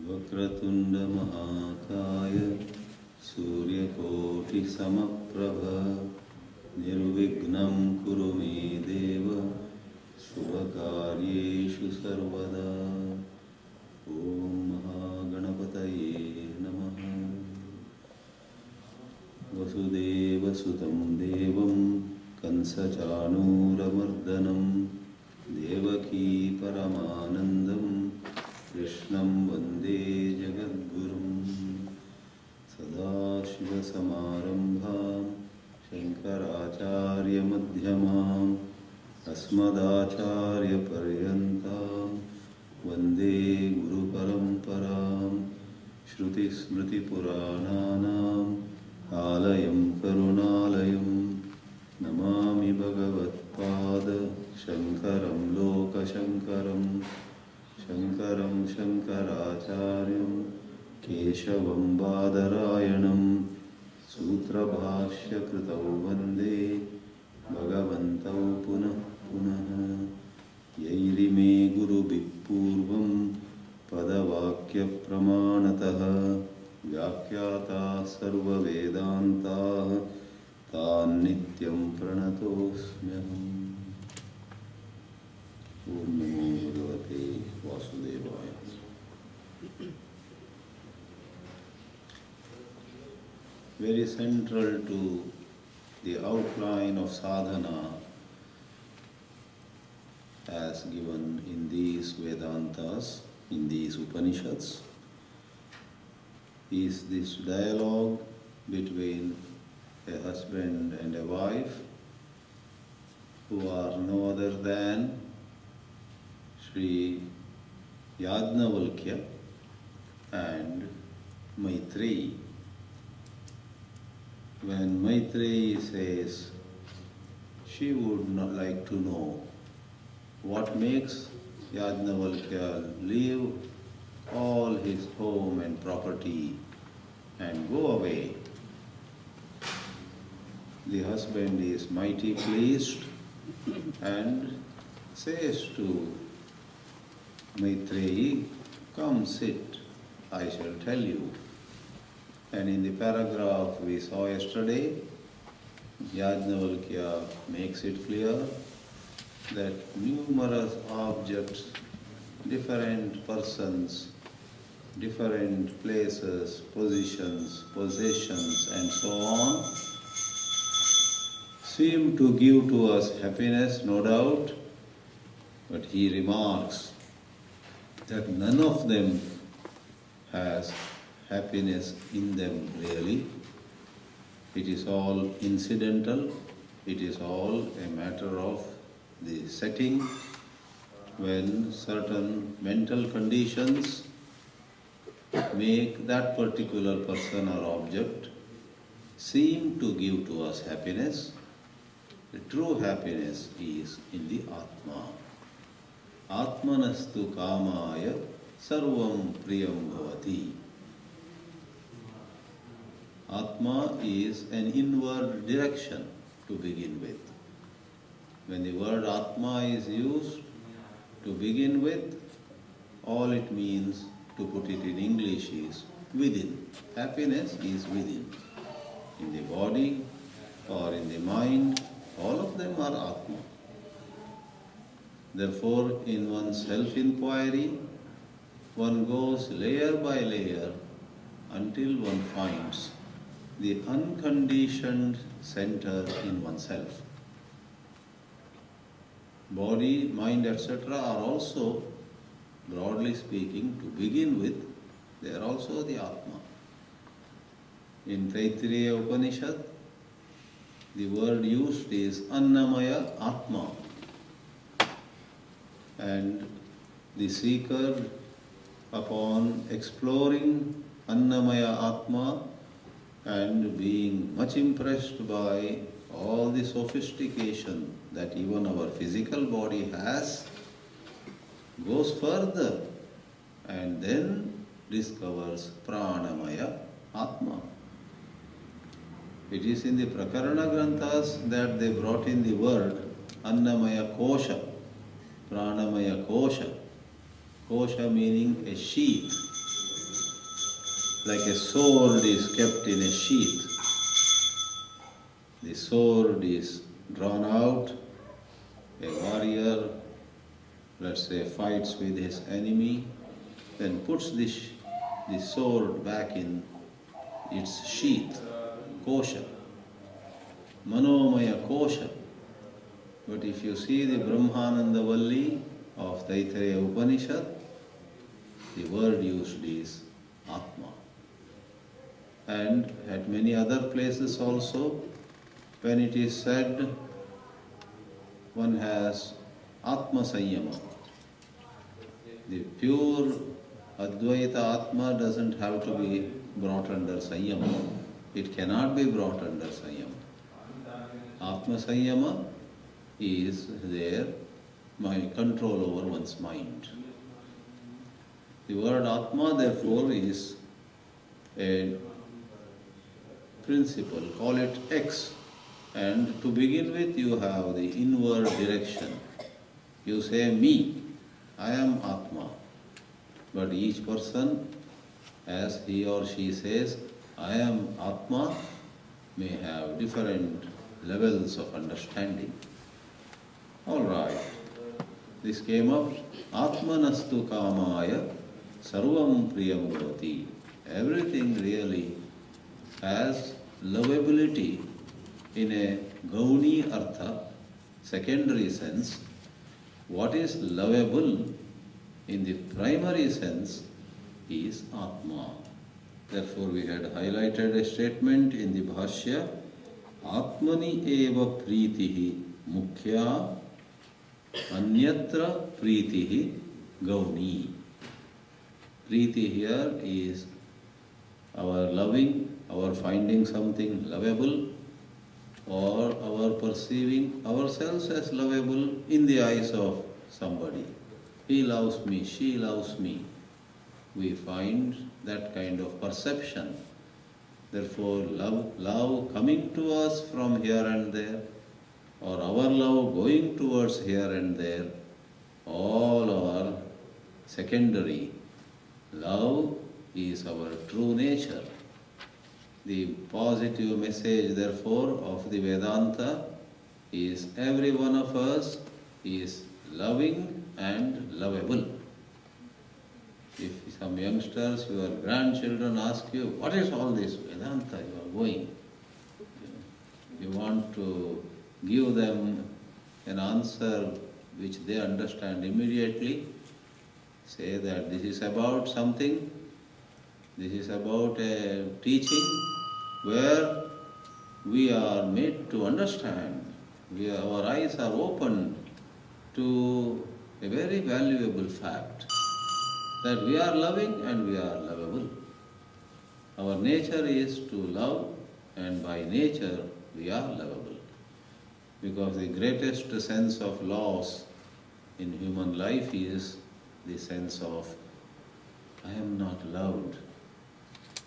वक्रतुंड महाकाय सूर्यकोटि समप्रभ निर्विघ्नं कुरु मे देव शुभकार्येषु सर्वदा। ओम महागणपतये नमः। वसुदेवसुतं देवं कंसचाणूरमर्दनं देवकी परमानन्दं कृष्णं वन्दे जगद्गुरुं। सदाशिवसमारम्भां शङ्कराचार्यमध्यमाम् अस्मदाचार्यपर्यन्तां वन्दे गुरुपरम्परां। श्रुतिस्मृतिपुराणानाम् आलयं करुणालयं नमामि भगवत्पाद शङ्करं लोकशङ्करं। शङ्करं शङ्कराचार्यं केशवं बादरायणं सूत्रभाष्यकृतौ वन्दे भगवन्तौ पुनः पुनः। यैरिमे गुरुभिः पूर्वं पदवाक्यप्रमाणतः व्याख्याताः सर्ववेदान्ताः तान् नित्यं प्रणतोऽस्म्यहम्। ॐ नमो भगवते वासुदेवाय। Very central to the outline of sadhana as given in these Vedantas, in these Upanishads, is this dialogue between a husband and a wife who are no other than Sri Yajnavalkya and Maitreyi. When Maitreyi says she would not like to know what makes Yajnavalkya leave all his home and property and go away, the husband is mighty pleased and says to Maitreyi, "Come sit, I shall tell you." And in the paragraph we saw yesterday, Yajnavalkya makes it clear that numerous objects, different persons, different places, positions, possessions and so on seem to give to us happiness, no doubt, but he remarks that none of them has happiness in them really. It is all incidental, it is all a matter of the setting when certain mental conditions make that particular person or object seem to give to us happiness. The true happiness is in the Atma. Atmanastu kamaya sarvam priyam bhavati. Atma is an inward direction to begin with. When the word Atma is used to begin with, all it means, to put it in English, is within. Happiness is within. In the body or in the mind, all of them are Atma. Therefore, in one's self-inquiry, one goes layer by layer until one finds the unconditioned center in oneself. Body, mind, etc. are also, broadly speaking, to begin with, they are also the Atma. In Taittiriya Upanishad, the word used is Annamaya Atma. And the seeker, upon exploring Annamaya Atma and being much impressed by all the sophistication that even our physical body has, goes further and then discovers Pranamaya Atma. It is in the Prakarana Granthas that they brought in the word Annamaya Kosha, Pranamaya Kosha. Kosha meaning a sheath, like a sword is kept in a sheath. The sword is drawn out, a warrior, let's say, fights with his enemy, then puts the sword back in its sheath, kosha, manomaya kosha. But if you see the Brahmananda Valli of Taittiriya Upanishad, the word used is Atma. And at many other places also, when it is said, one has Atma Sanyama. The pure Advaita Atma doesn't have to be brought under Sanyama. It cannot be brought under Sanyama. Atma Sanyama is there, my control over one's mind. The word Atma, therefore, is a principle, call it X. And to begin with, you have the inward direction. You say, me, I am Atma. But each person, as he or she says, I am Atma, may have different levels of understanding. All right. This came up, Atmanastu Kamaya Sarvam Priyam Bhavati. Everything really has lovability in a Gauni Artha, secondary sense. What is lovable in the primary sense is Atma. Therefore, we had highlighted a statement in the Bhashya, Atmani eva pritihi mukhya anyatra pritihi gauni. Priti here is our loving, our finding something lovable, or our perceiving ourselves as lovable in the eyes of somebody. He loves me, she loves me. We find that kind of perception. Therefore, love coming to us from here and there, or our love going towards here and there, all are secondary. Love is our true nature. The positive message, therefore, of the Vedanta is every one of us is loving and lovable. If some youngsters, your grandchildren ask you, what is all this Vedanta you are going? You want to give them an answer which they understand immediately. Say that this is about something, this is about a teaching where we are made to understand. Our eyes are opened to a very valuable fact that we are loving and we are lovable. Our nature is to love, and by nature we are lovable. Because the greatest sense of loss in human life is the sense of, I am not loved.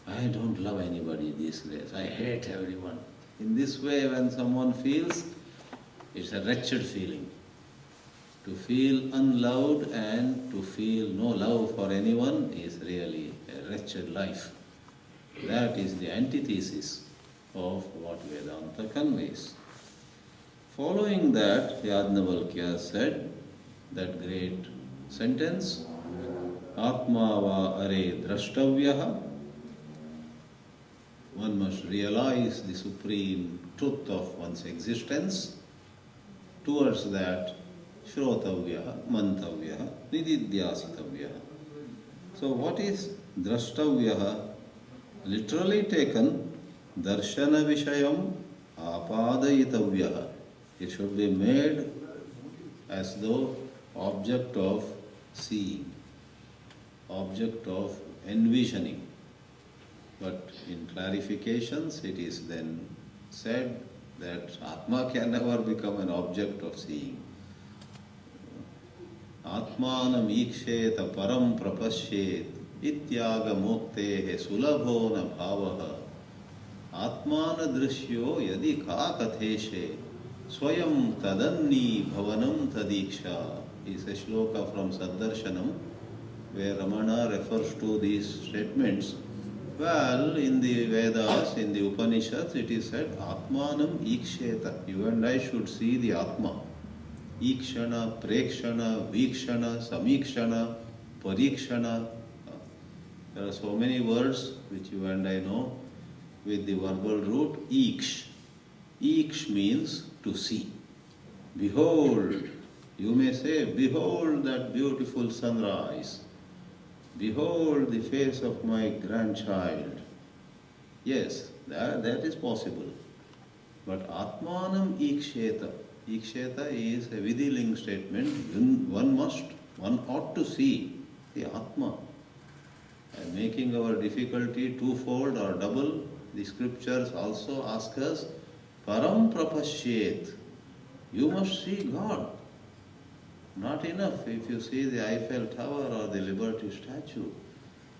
I don't love anybody these days. I hate everyone. In this way, when someone feels, it's a wretched feeling. To feel unloved and to feel no love for anyone is really a wretched life. That is the antithesis of what Vedanta conveys. Following that, Yajnavalkya said that great sentence, Atma va are drashtavyaha. One must realize the supreme truth of one's existence. Towards that, Shrotavyaha, Mantavyaha, Nididhyasitavyaha. So what is drashtavyaha? Literally taken, Darshana Vishayam Apadayitavyaha. It should be made as though object of seeing, object of envisioning. But in clarifications, it is then said that Atma can never become an object of seeing. Atmanam iksheta param prapashyet ityaga muktehe sulabho na bhavaha. Atmana drishyo yadi ka katheshe swayam tadanni bhavanam tadiksha is a shloka from Saddarshanam where Ramana refers to these statements. Well, in the Vedas, in the Upanishads, it is said Atmanam iksheta. You and I should see the Atma. Ikshana, Prekshana, Vikshana, Samikshana, Parikshana. There are so many words which you and I know with the verbal root iksh. Iksh means to see. Behold, you may say, behold that beautiful sunrise. Behold the face of my grandchild. Yes, that is possible. But Atmanam iksheta. Iksheta is a Vidiling statement. One ought to see the Atma. And making our difficulty twofold or double, the scriptures also ask us, Param prapashyet. You must see God. Not enough if you see the Eiffel Tower or the Liberty Statue.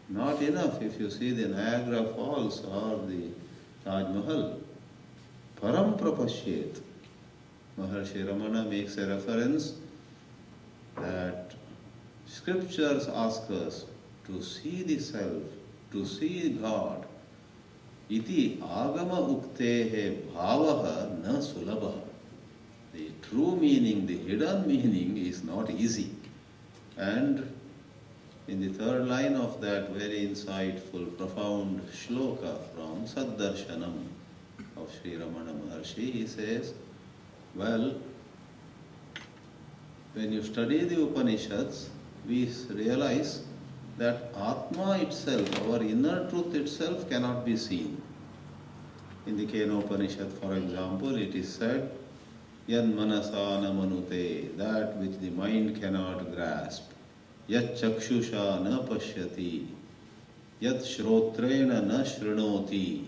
Not enough if you see the Niagara Falls or the Taj Mahal. Param prapashyet. Maharshi Ramana makes a reference that scriptures ask us to see the self, to see God. Iti agama uktehe bhavaha na sulabha. The true meaning, the hidden meaning is not easy. And in the third line of that very insightful, profound shloka from Saddarshanam of Sri Ramana Maharshi, he says, well, when you study the Upanishads, we realize that Atma itself, our inner truth itself, cannot be seen. In the Kenopanishad, for example, it is said, Yan manasa na manute, that which the mind cannot grasp. Yat chakshusha na pashyati. Yat shrotrena na shrinoti.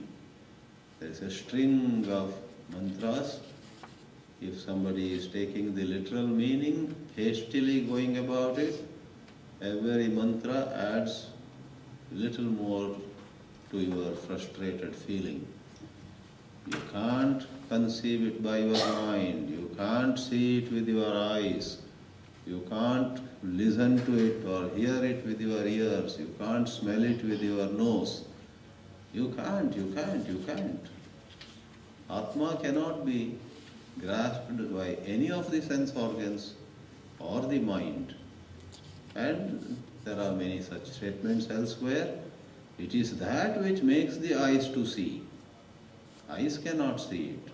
There is a string of mantras. If somebody is taking the literal meaning, hastily going about it, every mantra adds a little more to your frustrated feeling. You can't conceive it by your mind, you can't see it with your eyes, you can't listen to it or hear it with your ears, you can't smell it with your nose. You can't. Atma cannot be grasped by any of the sense organs or the mind. And there are many such statements elsewhere. It is that which makes the eyes to see. Eyes cannot see it.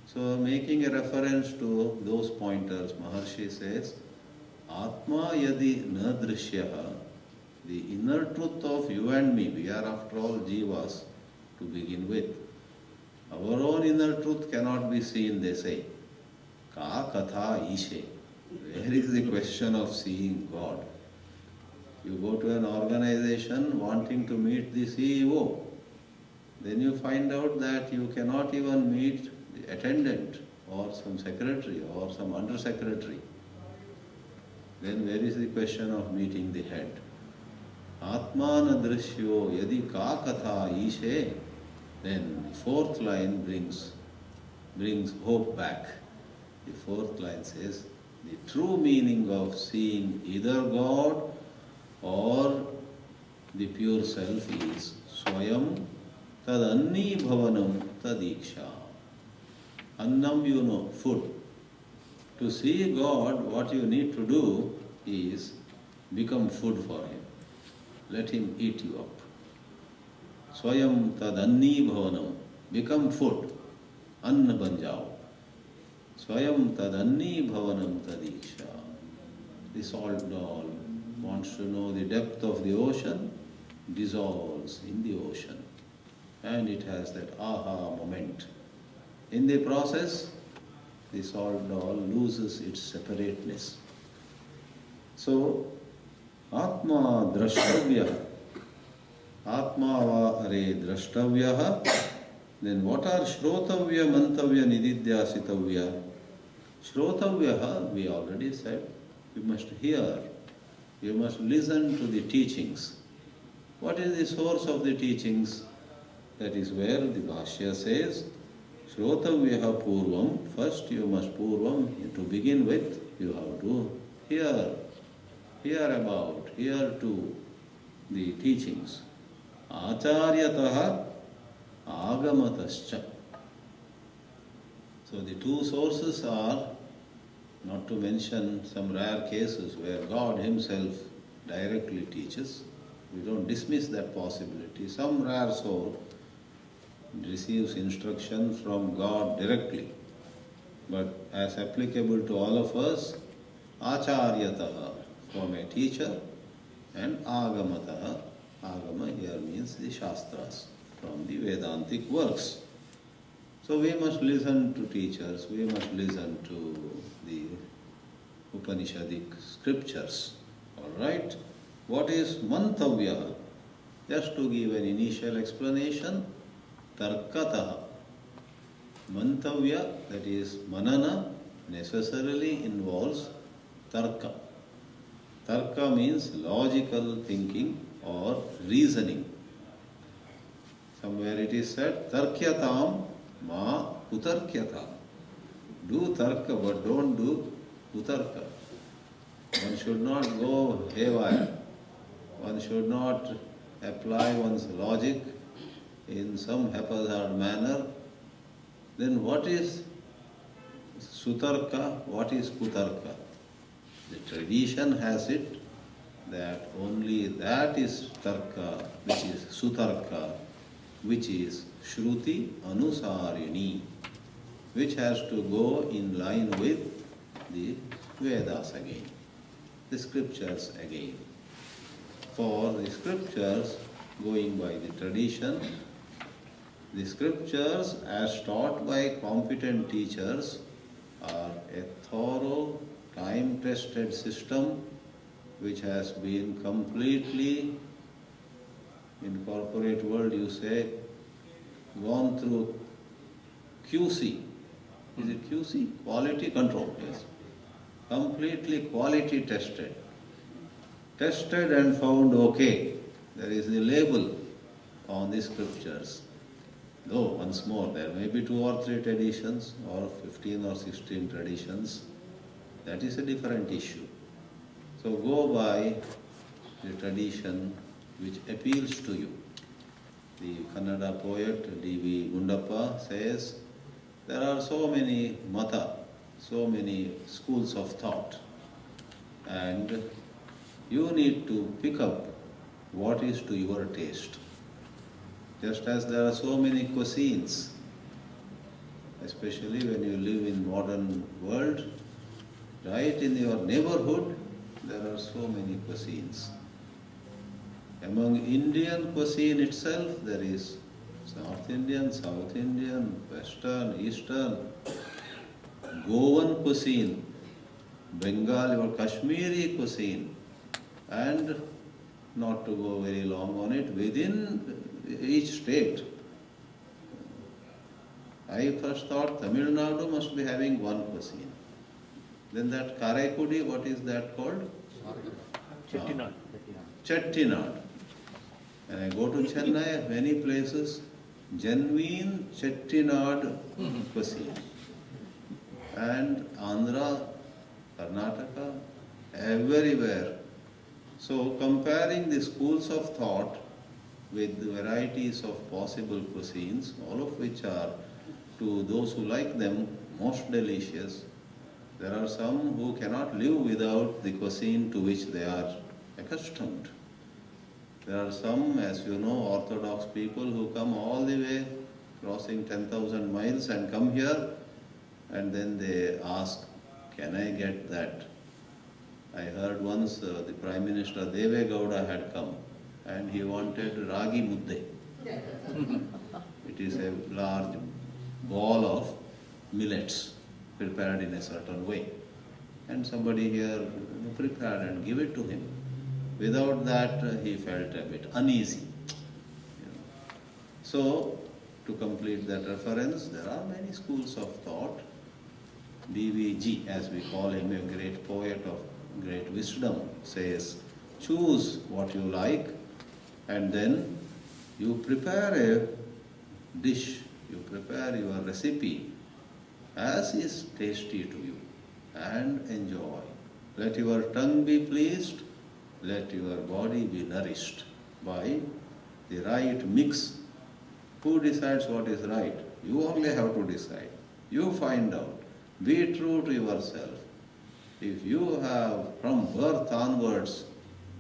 So making a reference to those pointers, Maharshi says, Atma yadi na drishyaha, the inner truth of you and me, we are after all jivas to begin with. Our own inner truth cannot be seen, they say. Ka katha ishe. Where is the question of seeing God? You go to an organization wanting to meet the CEO. Then you find out that you cannot even meet the attendant or some secretary or some undersecretary. Then where is the question of meeting the head? Atmana drishyo yadi ka katha ishe. Then the fourth line brings hope back. The fourth line says, the true meaning of seeing either God or the pure self is Swayam tadanni bhavanam tadiksha. Annam, you know, food. To see God, what you need to do is become food for Him. Let Him eat you up. Swayam tadanni bhavanam. Become food. Anna ban jao. Swayam tadanni bhavanam tadiksha. The salt doll wants to know the depth of the ocean, dissolves in the ocean. And it has that aha moment. In the process, the salt doll loses its separateness. So, Atma drashtavya. Atma va are drashtavya. Then what are shrotavya, mantavya, nididhyasitavya? Shrotavya, we already said, you must hear, you must listen to the teachings. What is the source of the teachings? That is where the Bhashya says, Shrotavyaha Purvam, first you must Purvam, to begin with, you have to hear to the teachings. Acharyataha Agamatascha. So the two sources are, not to mention some rare cases where God Himself directly teaches. We don't dismiss that possibility. Some rare soul receives instruction from God directly. But as applicable to all of us, Acharyataha, from a teacher, and Agamataha, Agama here means the Shastras, from the Vedantic works. So we must listen to teachers, we must listen to the Upanishadic scriptures. Alright? What is Mantavya? Just to give an initial explanation, Tarkataha. Mantavya, that is Manana, necessarily involves Tarka. Tarka means logical thinking or reasoning. Somewhere it is said, Tarkyatam ma utarkyatam. Do Tarka but don't do Utarka. One should not go haywire. One should not apply one's logic in some haphazard manner. Then what is Sutarka? What is Kutarka? The tradition has it that only that is Tarka, which is Sutarka, which is Shruti Anusarini, which has to go in line with the Vedas again, the scriptures again. For the scriptures, going by the tradition, the scriptures as taught by competent teachers are a thorough, time-tested system which has been completely, in corporate world you say, gone through QC. Is it QC? Quality control, yes. Completely quality tested. Tested and found okay. There is the label on the scriptures. Though, once more, there may be 2 or 3 traditions or 15 or 16 traditions. That is a different issue. So go by the tradition which appeals to you. The Kannada poet D.V. Gundappa says, there are so many mata, so many schools of thought, and you need to pick up what is to your taste. Just as there are so many cuisines, especially when you live in modern world, right in your neighborhood, there are so many cuisines. Among Indian cuisine itself, there is North Indian, South Indian, Western, Eastern, Goan cuisine, Bengali or Kashmiri cuisine, and not to go very long on it, within each state. I first thought Tamil Nadu must be having one cuisine. Then that Karaikudi, what is that called? Chettinad. Chettinad. When I go to Chennai, many places, genuine Chettinad cuisine. And Andhra, Karnataka, everywhere. So comparing the schools of thought with the varieties of possible cuisines, all of which are, to those who like them, most delicious. There are some who cannot live without the cuisine to which they are accustomed. There are some, as you know, Orthodox people who come all the way, crossing 10,000 miles and come here, and then they ask, can I get that? I heard once the Prime Minister Deve Gowda had come and he wanted ragi mudde. It is a large ball of millets prepared in a certain way. And somebody here prepared and give it to him. Without that, he felt a bit uneasy. So, to complete that reference, there are many schools of thought. DVG, as we call him, a great poet of great wisdom, says, choose what you like and then you prepare a dish, you prepare your recipe as is tasty to you and enjoy. Let your tongue be pleased, let your body be nourished by the right mix. Who decides what is right? You only have to decide. You find out. Be true to yourself. If you have from birth onwards,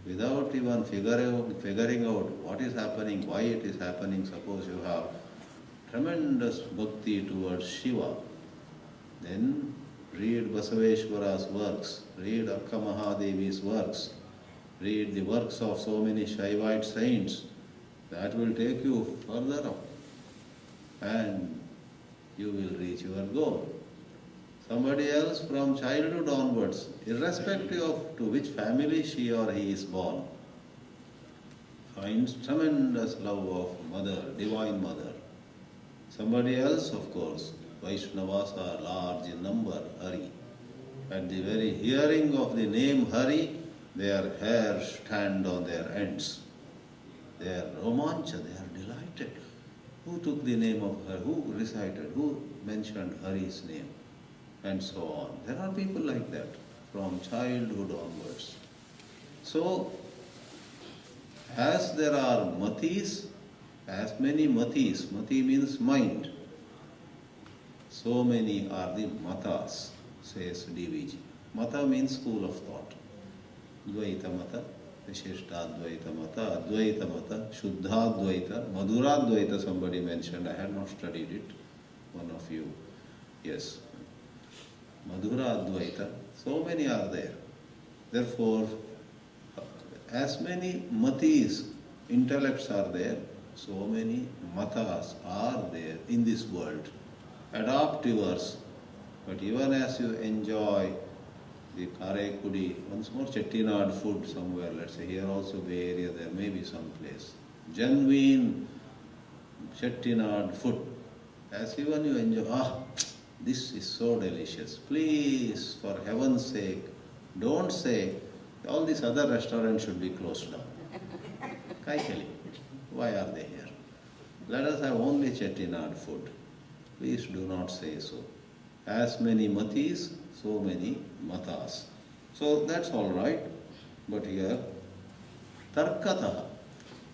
without even figuring out what is happening, why it is happening, suppose you have tremendous bhakti towards Shiva, then read Basaveshwara's works, read Akka Mahadevi's works, read the works of so many Shaivite saints. That will take you further up and you will reach your goal. Somebody else from childhood onwards, irrespective of to which family she or he is born, finds tremendous love of Mother, Divine Mother. Somebody else, of course, Vaishnavas are large in number, Hari. At the very hearing of the name Hari, their hair stand on their ends. They are romancha, they are delighted. Who took the name of her? Who recited? Who mentioned Hari's name? And so on. There are people like that from childhood onwards. So, as there are matis, as many matis, mati means mind, so many are the matas, says DVG. Mata means school of thought. Dvaita mata, Visheshtadvaita mata, Advaita mata, Shuddhadvaita, Madhuradvaita somebody mentioned, I had not studied it, one of you, yes. Madhura Advaita, so many are there. Therefore, as many matis, intellects are there, so many matas are there in this world. Adopt yours, but even as you enjoy the Karaikudi, once more Chettinad food somewhere, let's say here also Bay Area, there may be some place. Genuine Chettinad food. As even you enjoy, this is so delicious. Please, for heaven's sake, don't say all these other restaurants should be closed down. Kaikali, why are they here? Let us have only Chettinad food. Please do not say so. As many matis, so many matas. So that's all right. But here, tarkataha,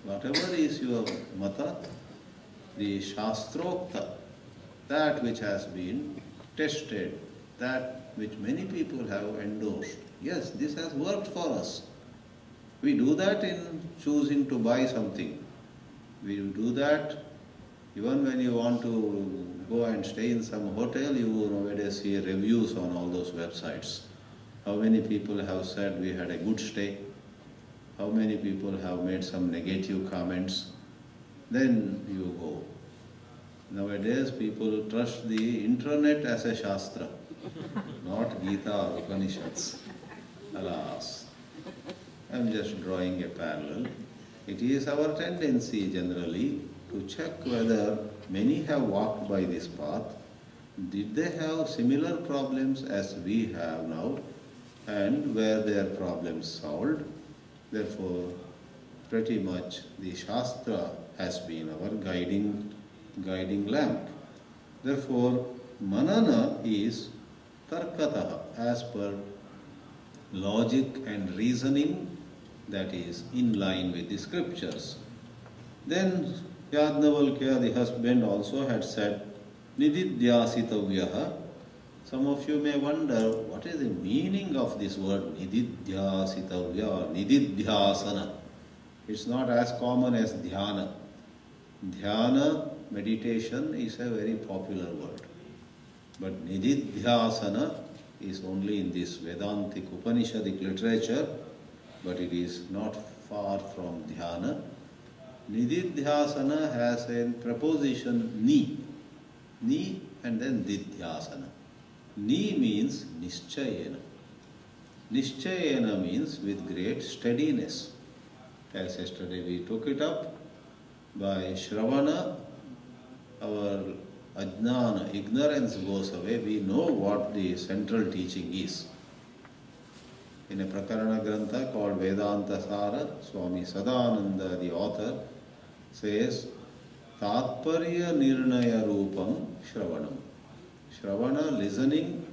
whatever is your mata, the shastrokta, that which has been tested, that which many people have endorsed. Yes, this has worked for us. We do that in choosing to buy something. We do that even when you want to go and stay in some hotel, you nowadays see reviews on all those websites. How many people have said we had a good stay? How many people have made some negative comments? Then you go. Nowadays people trust the internet as a shastra, not Gita or Upanishads. Alas, I am just drawing a parallel. It is our tendency generally to check whether many have walked by this path. Did they have similar problems as we have now, and were their problems solved? Therefore, pretty much the Shastra has been our guiding lamp. Therefore, manana is tarkataha, as per logic and reasoning, that is in line with the scriptures. Then Yadnavalkya, the husband, also had said, Nididhyasitavyaha. Some of you may wonder, what is the meaning of this word Nididhyasitavya or Nididhyasana? It's not as common as dhyana. Dhyana, meditation, is a very popular word. But Nididhyasana is only in this Vedantic Upanishadic literature, but it is not far from dhyana. Nididhyasana has a preposition ni. Ni and then didhyasana. Ni means nischayena. Nischayena means with great steadiness. As yesterday we took it up, by Shravana, our ajnana, ignorance goes away. We know what the central teaching is. In a Prakarana Grantha called Vedanta Sara, Swami Chidanand, the author, says, Tatparya Nirnaya Rupam Shravanam. Shravana, listening,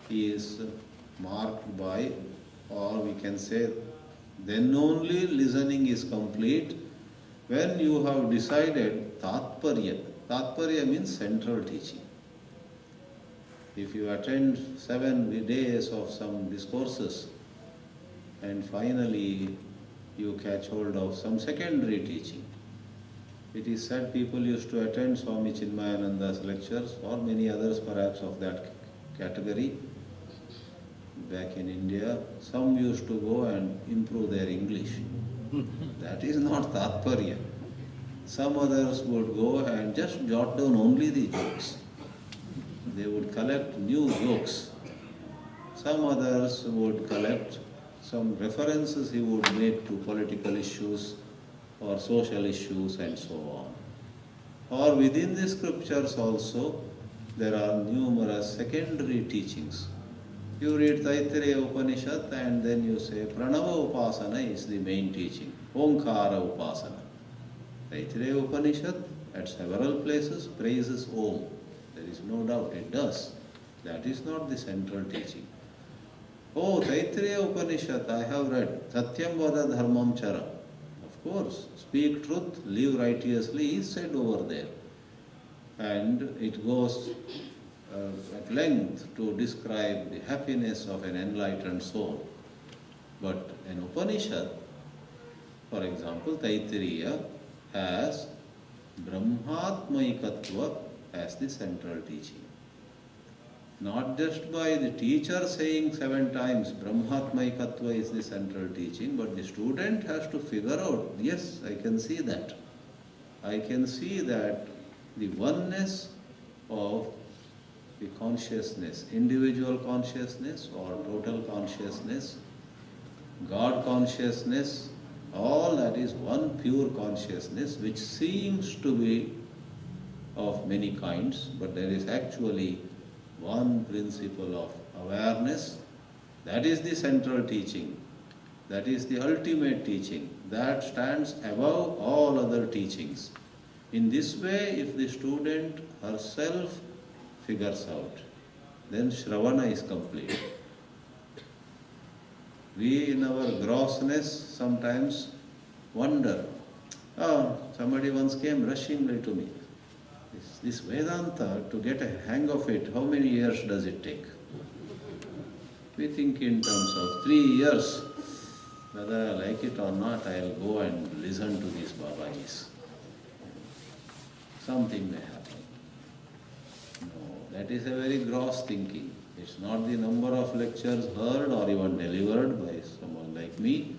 is marked by, or we can say, then only listening is complete when you have decided Tatparya. Tatparya means central teaching. If you attend 7 days of some discourses and finally you catch hold of some secondary teaching, it is said people used to attend Swami Chidananda's lectures or many others perhaps of that category back in India. Some used to go and improve their English. That is not Tatparya. Some others would go and just jot down only the jokes. They would collect new jokes. Some others would collect some references he would make to political issues or social issues and so on. Or within the scriptures also, there are numerous secondary teachings. You read Taittiriya Upanishad and then you say Pranava Upasana is the main teaching, Omkara Upasana. Taittiriya Upanishad at several places praises Om. There is no doubt it does. That is not the central teaching. Oh, Taittiriya Upanishad I have read, Satyam Vada Dharmam Chara. Of course, speak truth, live righteously is said over there. And it goes at length to describe the happiness of an enlightened soul. But an Upanishad, for example, Taittiriya, has Brahmatmaikatva as the central teaching. Not just by the teacher saying 7 times Brahmatmaikatva is the central teaching, but the student has to figure out, yes, I can see that. I can see that the oneness of the consciousness, individual consciousness or total consciousness, God consciousness, all that is one pure consciousness which seems to be of many kinds, but there is actually one principle of awareness. That is the central teaching. That is the ultimate teaching. That stands above all other teachings. In this way, if the student herself figures out, then Shravana is complete. We in our grossness sometimes wonder. Somebody once came rushingly to me. This Vedanta, to get a hang of it, how many years does it take? We think in terms of 3 years. Whether I like it or not, I'll go and listen to these Babajis. Something may happen. No, that is a very gross thinking. It's not the number of lectures heard or even delivered by someone like me.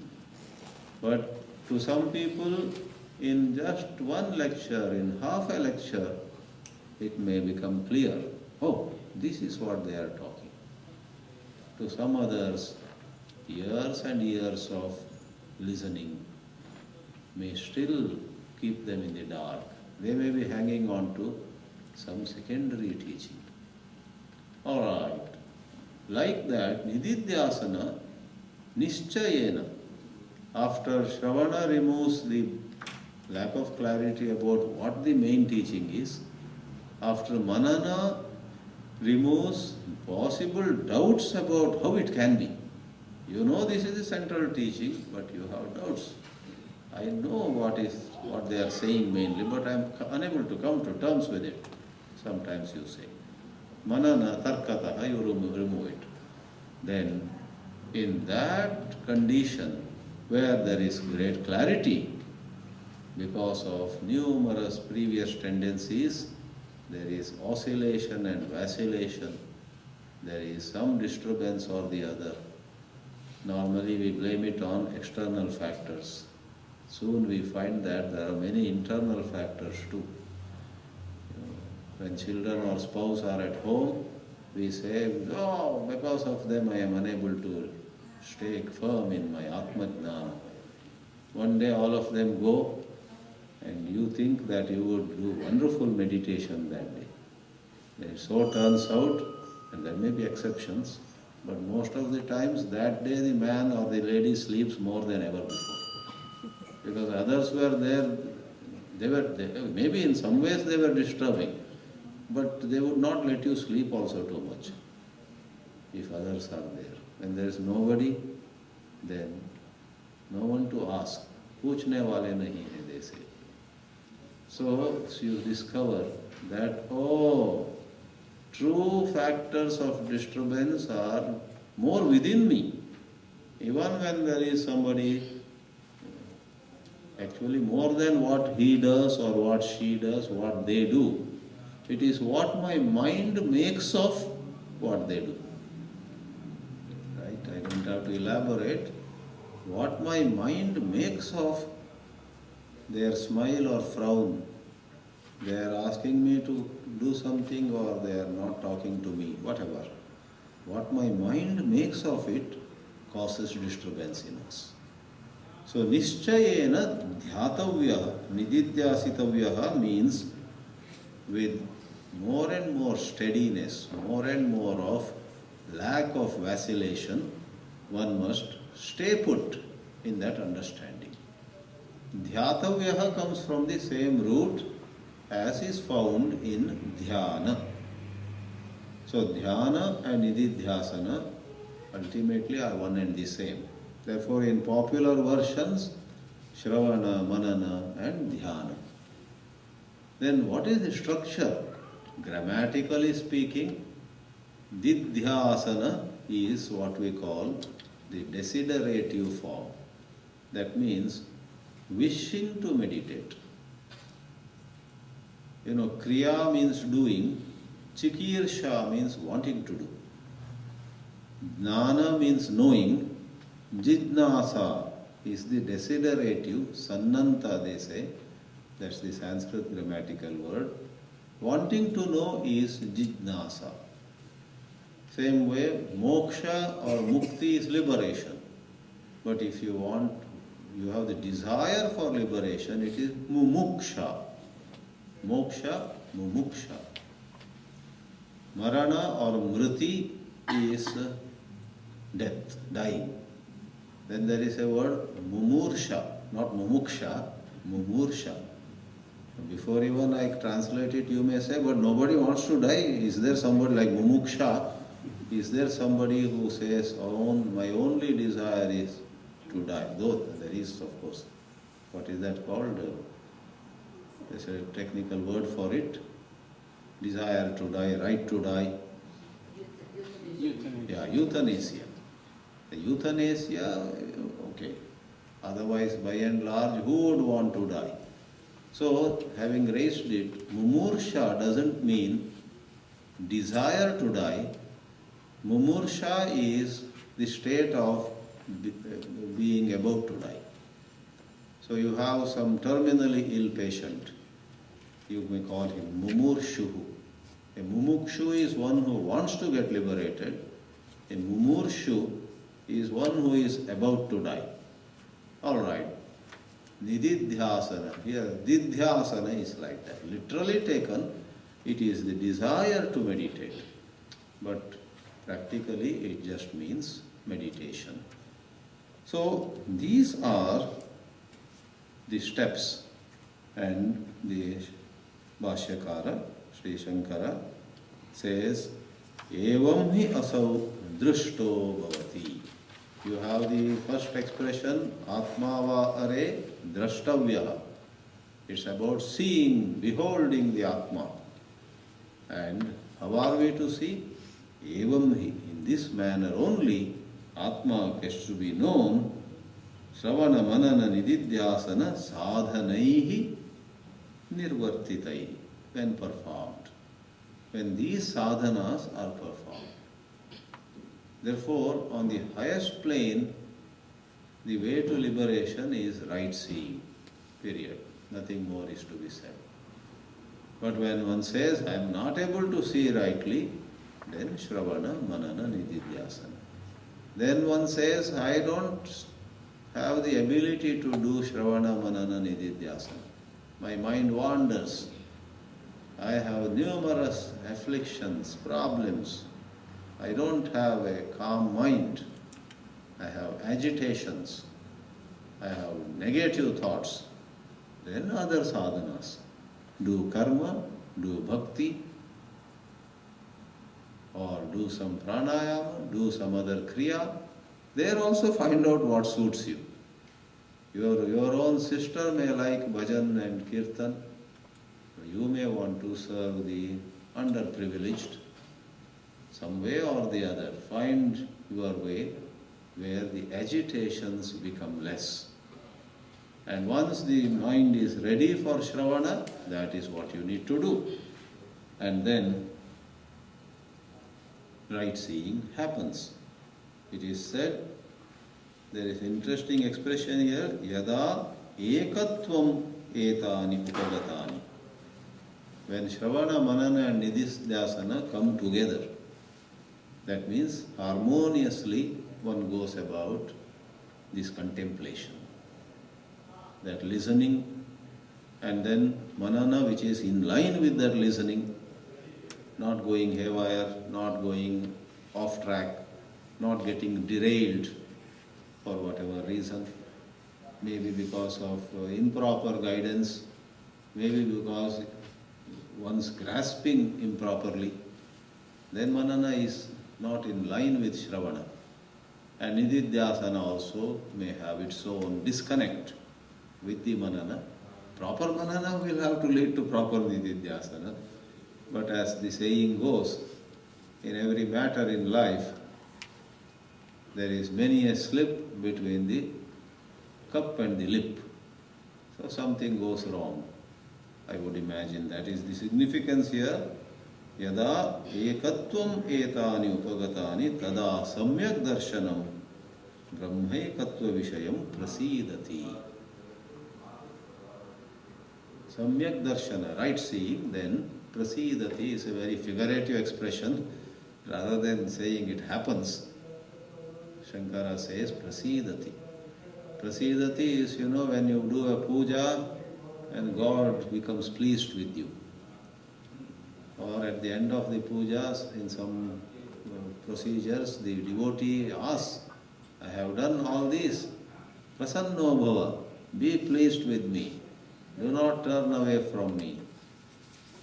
But to some people, in just one lecture, in half a lecture, it may become clear, oh, this is what they are talking. To some others, years and years of listening may still keep them in the dark. They may be hanging on to some secondary teaching. All right. Like that, Nididhyasana, Nischayena, after Shravana removes the lack of clarity about what the main teaching is, after Manana removes possible doubts about how it can be. You know this is the central teaching, but you have doubts. I know what they are saying mainly, but I am unable to come to terms with it. Sometimes you say. Manana, tarkataha, you remove it. Then, in that condition where there is great clarity, because of numerous previous tendencies, there is oscillation and vacillation, there is some disturbance or the other. Normally we blame it on external factors. Soon we find that there are many internal factors too. When children or spouse are at home, we say, oh, because of them I am unable to stay firm in my Atma-jnana. One day all of them go, and you think that you would do wonderful meditation that day. It so turns out, and there may be exceptions, but most of the times that day the man or the lady sleeps more than ever before. Because others were there maybe in some ways they were disturbing, but they would not let you sleep also too much if others are there. When there is nobody, then no one to ask. Puchne wale nahi hai, they say. So you discover that, true factors of disturbance are more within me. Even when there is somebody, actually more than what he does or what she does, what they do, it is what my mind makes of what they do. Right? I don't have to elaborate. What my mind makes of their smile or frown, they are asking me to do something or they are not talking to me, whatever. What my mind makes of it causes disturbance in us. So nischayena dhyatavya, nididhyasitavya means with more and more steadiness, more and more of lack of vacillation, one must stay put in that understanding. Dhyatavya comes from the same root as is found in dhyana. So dhyana and nididhyasana ultimately are one and the same. Therefore, in popular versions, Shravana, Manana and Dhyana. Then what is the structure? Grammatically speaking, Didhyasana is what we call the desiderative form. That means wishing to meditate. Kriya means doing, Chikirsha means wanting to do. Jnana means knowing, Jidnasa is the desiderative, Sannanta they say, that's the Sanskrit grammatical word. Wanting to know is Jidnasa. Same way, moksha or mukti is liberation. But if you have the desire for liberation, it is mumuksha. Moksha, mumuksha. Marana or mriti is death, dying. Then there is a word mumursha, not mumuksha, mumursha. Before even I translate it, you may say, but nobody wants to die. Is there somebody like mumuksha? Is there somebody who says, my only desire is to die? Though there is, of course, what is that called? There's a technical word for it. Desire to die, right to die. Euthanasia. Yeah, euthanasia. The euthanasia, okay. Otherwise, by and large, who would want to die? So, having raised it, mumursha doesn't mean desire to die. Mumursha is the state of being about to die. So you have some terminally ill patient. You may call him mumurshuhu. A mumukshu is one who wants to get liberated. A mumurshu is one who is about to die. All right. Nididhyasana. Here, didhyasana is like that. Literally taken, it is the desire to meditate. But practically, it just means meditation. So, these are the steps. And the Bhashyakara, Sri Sankara, says, Evam hi asau drushto bhavati. You have the first expression, Atmava are drashtavya. It's about seeing, beholding the Atma. And how are we to see? Evam hi. In this manner only, Atma gets to be known. Sravana manana nididhyasana sadhanaihi nirvartitaihi. When performed. When these sadhanas are performed. Therefore, on the highest plane, the way to liberation is right seeing. Period. Nothing more is to be said. But when one says, I am not able to see rightly, then Shravana, Manana, Nididhyasana. Then one says, I don't have the ability to do Shravana, Manana, Nididhyasana. My mind wanders. I have numerous afflictions, problems. I don't have a calm mind. I have agitations. I have negative thoughts. Then other sadhanas. Do karma, do bhakti, or do some pranayama, do some other kriya. There also find out what suits you. Your own sister may like bhajan and kirtan. You may want to serve the underprivileged. Some way or the other, find your way where the agitations become less. And once the mind is ready for Shravana, that is what you need to do. And then right seeing happens. It is said, there is interesting expression here, yada ekatvam etani upagatani. When Shravana, Manana and Nididhyasana come together, that means harmoniously one goes about this contemplation. That listening and then Manana, which is in line with that listening, not going haywire, not going off track, not getting derailed for whatever reason, maybe because of improper guidance, maybe because one's grasping improperly, then Manana is not in line with Shravana. And Nididhyasana also may have its own disconnect with the Manana. Proper Manana will have to lead to proper Nididhyasana. But as the saying goes, in every matter in life, there is many a slip between the cup and the lip. So something goes wrong. I would imagine that is the significance here. Yada ekatvam etani upagatani tada samyak darshanam brahmaikatva vishayam prasidati. Samyak darshana, right seeing, then prasidati is a very figurative expression. Rather than saying it happens, Sankara says prasidati. Prasidati is, when you do a puja and God becomes pleased with you. Or at the end of the pujas, in some procedures, the devotee asks, I have done all this. Prasanno bhava, be pleased with me. Do not turn away from me.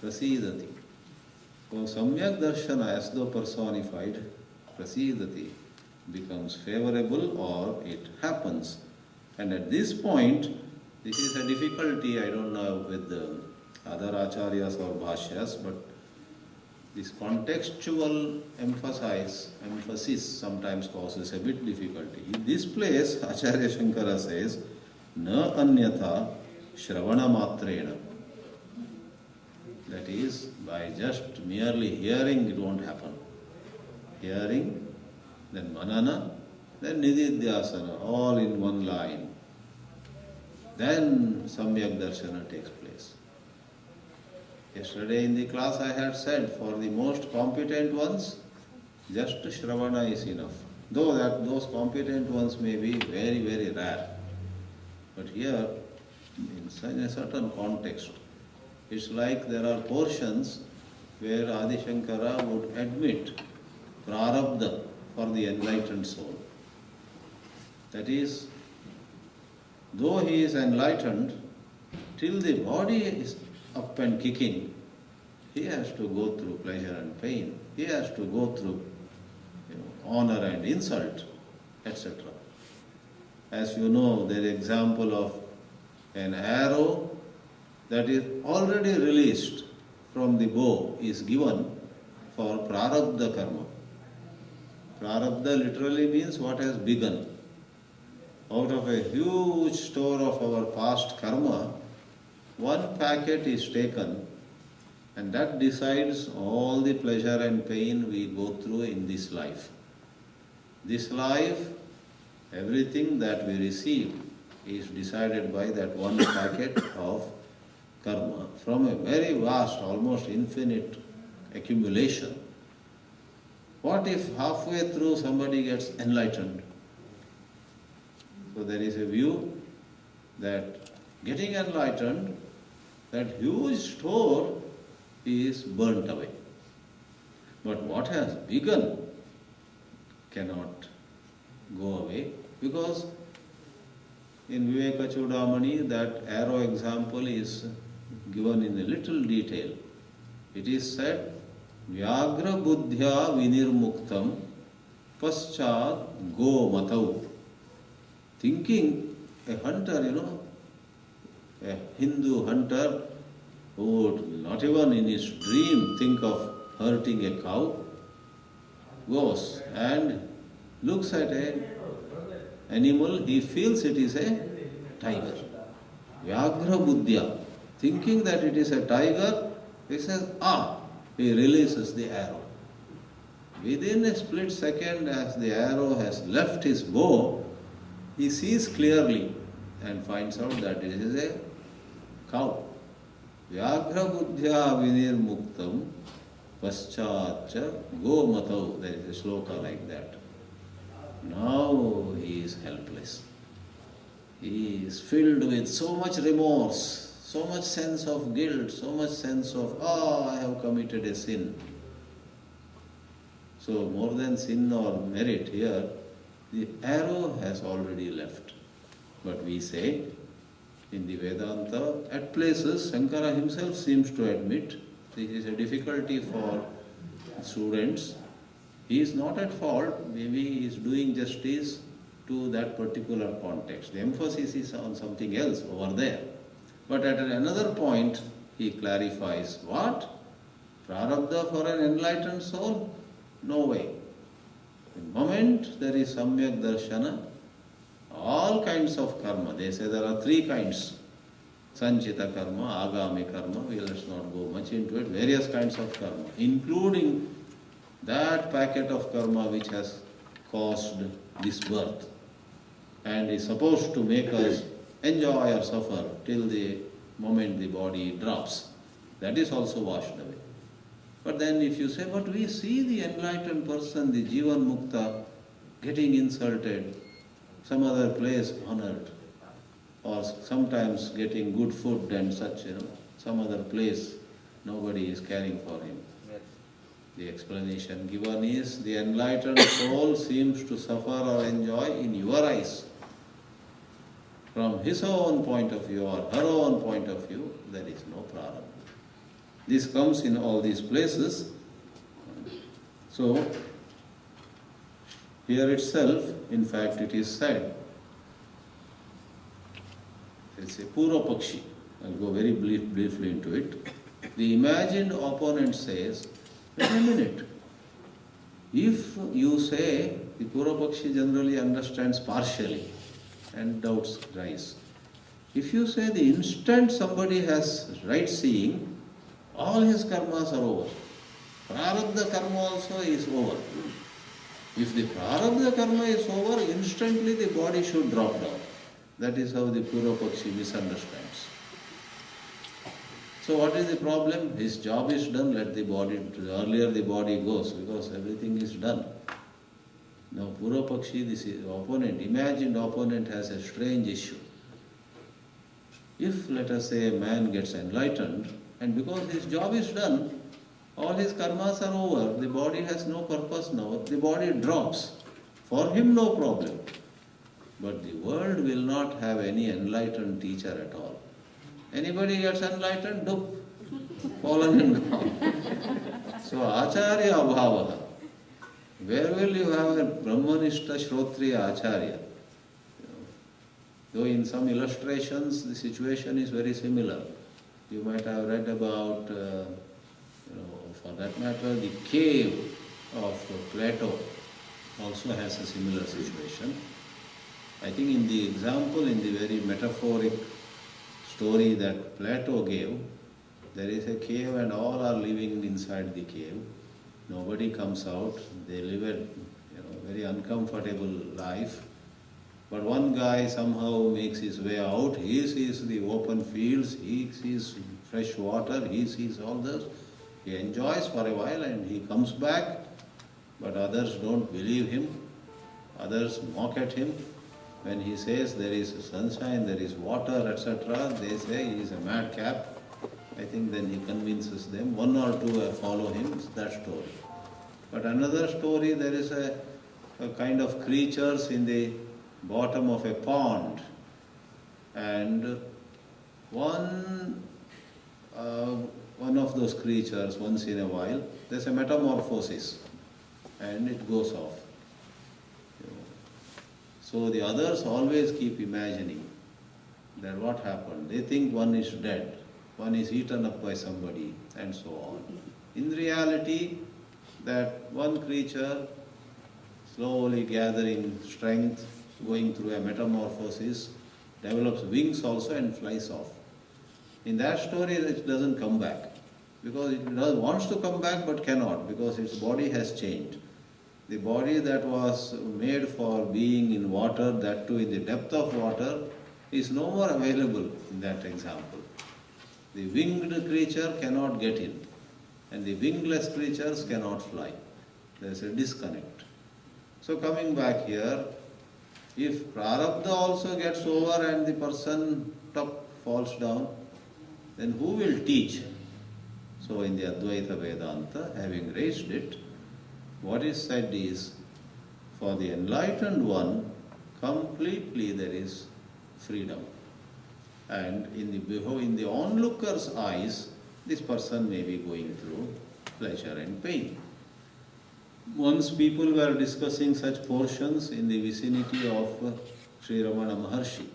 Prasidati. So samyak darshana, as though personified, prasidati, becomes favorable or it happens. And at this point, this is a difficulty, I don't know with the other acharyas or bhashyas, but this contextual emphasis sometimes causes a bit difficulty. In this place, Acharya Shankara says, na anyatha shravana matrena. That is, by just merely hearing, it won't happen. Hearing, then manana, then nididhyasana, all in one line. Then samyak darshana takes place. Yesterday in the class I had said, for the most competent ones, just shravana is enough. Though that those competent ones may be very, very rare. But here, in a certain context, it's like there are portions where Adi Shankara would admit prarabdha for the enlightened soul. That is, though he is enlightened, till the body is up and kicking, he has to go through pleasure and pain. He has to go through honor and insult, etc. As you know, the example of an arrow that is already released from the bow is given for prarabdha karma. Prarabdha literally means what has begun. Out of a huge store of our past karma, one packet is taken and that decides all the pleasure and pain we go through in this life. This life, everything that we receive is decided by that one packet of karma from a very vast, almost infinite accumulation. What if halfway through somebody gets enlightened? So there is a view that getting enlightened, that huge store is burnt away. But what has begun cannot go away because in Viveka Chudamani, that arrow example is given in a little detail. It is said, Vyagra buddhya vinirmuktam paschat go matau. Thinking, a hunter, a Hindu hunter who would not even in his dream think of hurting a cow, goes and looks at an animal, he feels it is a tiger. Vyagra buddhya, thinking that it is a tiger, he says, he releases the arrow. Within a split second, as the arrow has left his bow, he sees clearly and finds out that it is a cow. Vyagra buddhya vinirmuktam paschatcha go matau. There is a sloka like that. Now he is helpless. He is filled with so much remorse, so much sense of guilt, so much sense of, I have committed a sin. So more than sin or merit here, the arrow has already left. But we say, in the Vedanta, at places, Sankara himself seems to admit this is a difficulty for students. He is not at fault, maybe he is doing justice to that particular context. The emphasis is on something else over there. But at another point, he clarifies, what? Prarabdha for an enlightened soul? No way. The moment there is Samyak Darshana, all kinds of karma, they say there are three kinds. Sanchita karma, Agami karma, let's not go much into it, various kinds of karma, including that packet of karma which has caused this birth and is supposed to make us enjoy or suffer till the moment the body drops. That is also washed away. But then if you say, but we see the enlightened person, the Jivan Mukta, getting insulted, some other place honored, or sometimes getting good food and such, some other place nobody is caring for him. Yes. The explanation given is, the enlightened soul seems to suffer or enjoy in your eyes. From his own point of view or her own point of view, there is no prarabdha. This comes in all these places. So, here itself, in fact, it is said, it's a Purva Pakshi. I'll go very briefly into it. The imagined opponent says, wait a minute. If you say, the Purva Pakshi generally understands partially and doubts rise. If you say the instant somebody has right seeing, all his karmas are over. Prarabdha karma also is over. If the prarabdha karma is over, instantly the body should drop down. That is how the Purva Pakshi misunderstands. So what is the problem? His job is done, let the body, earlier the body goes, because everything is done. Now Purva Pakshi, this opponent, imagined opponent has a strange issue. If, let us say, a man gets enlightened, and because his job is done, all his karmas are over, the body has no purpose now, the body drops. For him, no problem. But the world will not have any enlightened teacher at all. Anybody gets enlightened, dup, fallen and gone. So, Acharya Abhavaha. Where will you have a Brahmanishta Shrotriya Acharya? Though in some illustrations the situation is very similar. You might have read about, for that matter, the cave of Plato also has a similar situation. I think in the example, in the very metaphoric story that Plato gave, there is a cave and all are living inside the cave. Nobody comes out. They live a very uncomfortable life. But one guy somehow makes his way out. He sees the open fields, he sees fresh water, he sees all this. He enjoys for a while and he comes back. But others don't believe him. Others mock at him. When he says there is sunshine, there is water, etc., they say he is a madcap. I think then he convinces them. One or two follow him, it's that story. But another story, there is a kind of creatures in the bottom of a pond. And one of those creatures, once in a while, there's a metamorphosis and it goes off. So the others always keep imagining that what happened. They think one is dead, one is eaten up by somebody, and so on. In reality, that one creature slowly gathering strength, going through a metamorphosis, develops wings also and flies off. In that story, it doesn't come back because it wants to come back but cannot because its body has changed. The body that was made for being in water, that too in the depth of water, is no more available in that example. The winged creature cannot get in, and the wingless creatures cannot fly. There is a disconnect. So coming back here, if prarabdha also gets over and the person falls down, then who will teach? So in the Advaita Vedanta, having raised it, what is said is, for the enlightened one, completely there is freedom. And in the onlooker's eyes, this person may be going through pleasure and pain. Once people were discussing such portions in the vicinity of Sri Ramana Maharshi.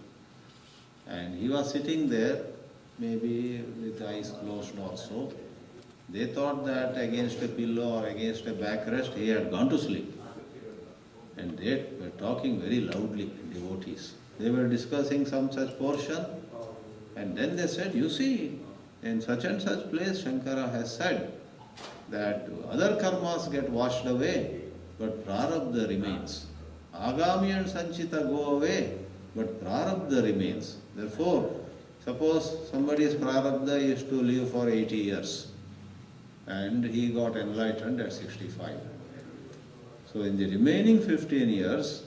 And he was sitting there, maybe with eyes closed also. They thought that against a pillow or against a backrest, he had gone to sleep. And they were talking very loudly, devotees. They were discussing some such portion, and then they said, you see, in such and such place, Sankara has said that other karmas get washed away, but prarabdha remains. Agami and sanchita go away, but prarabdha remains. Therefore, suppose somebody's prarabdha is to live for 80 years, and he got enlightened at 65. So in the remaining 15 years,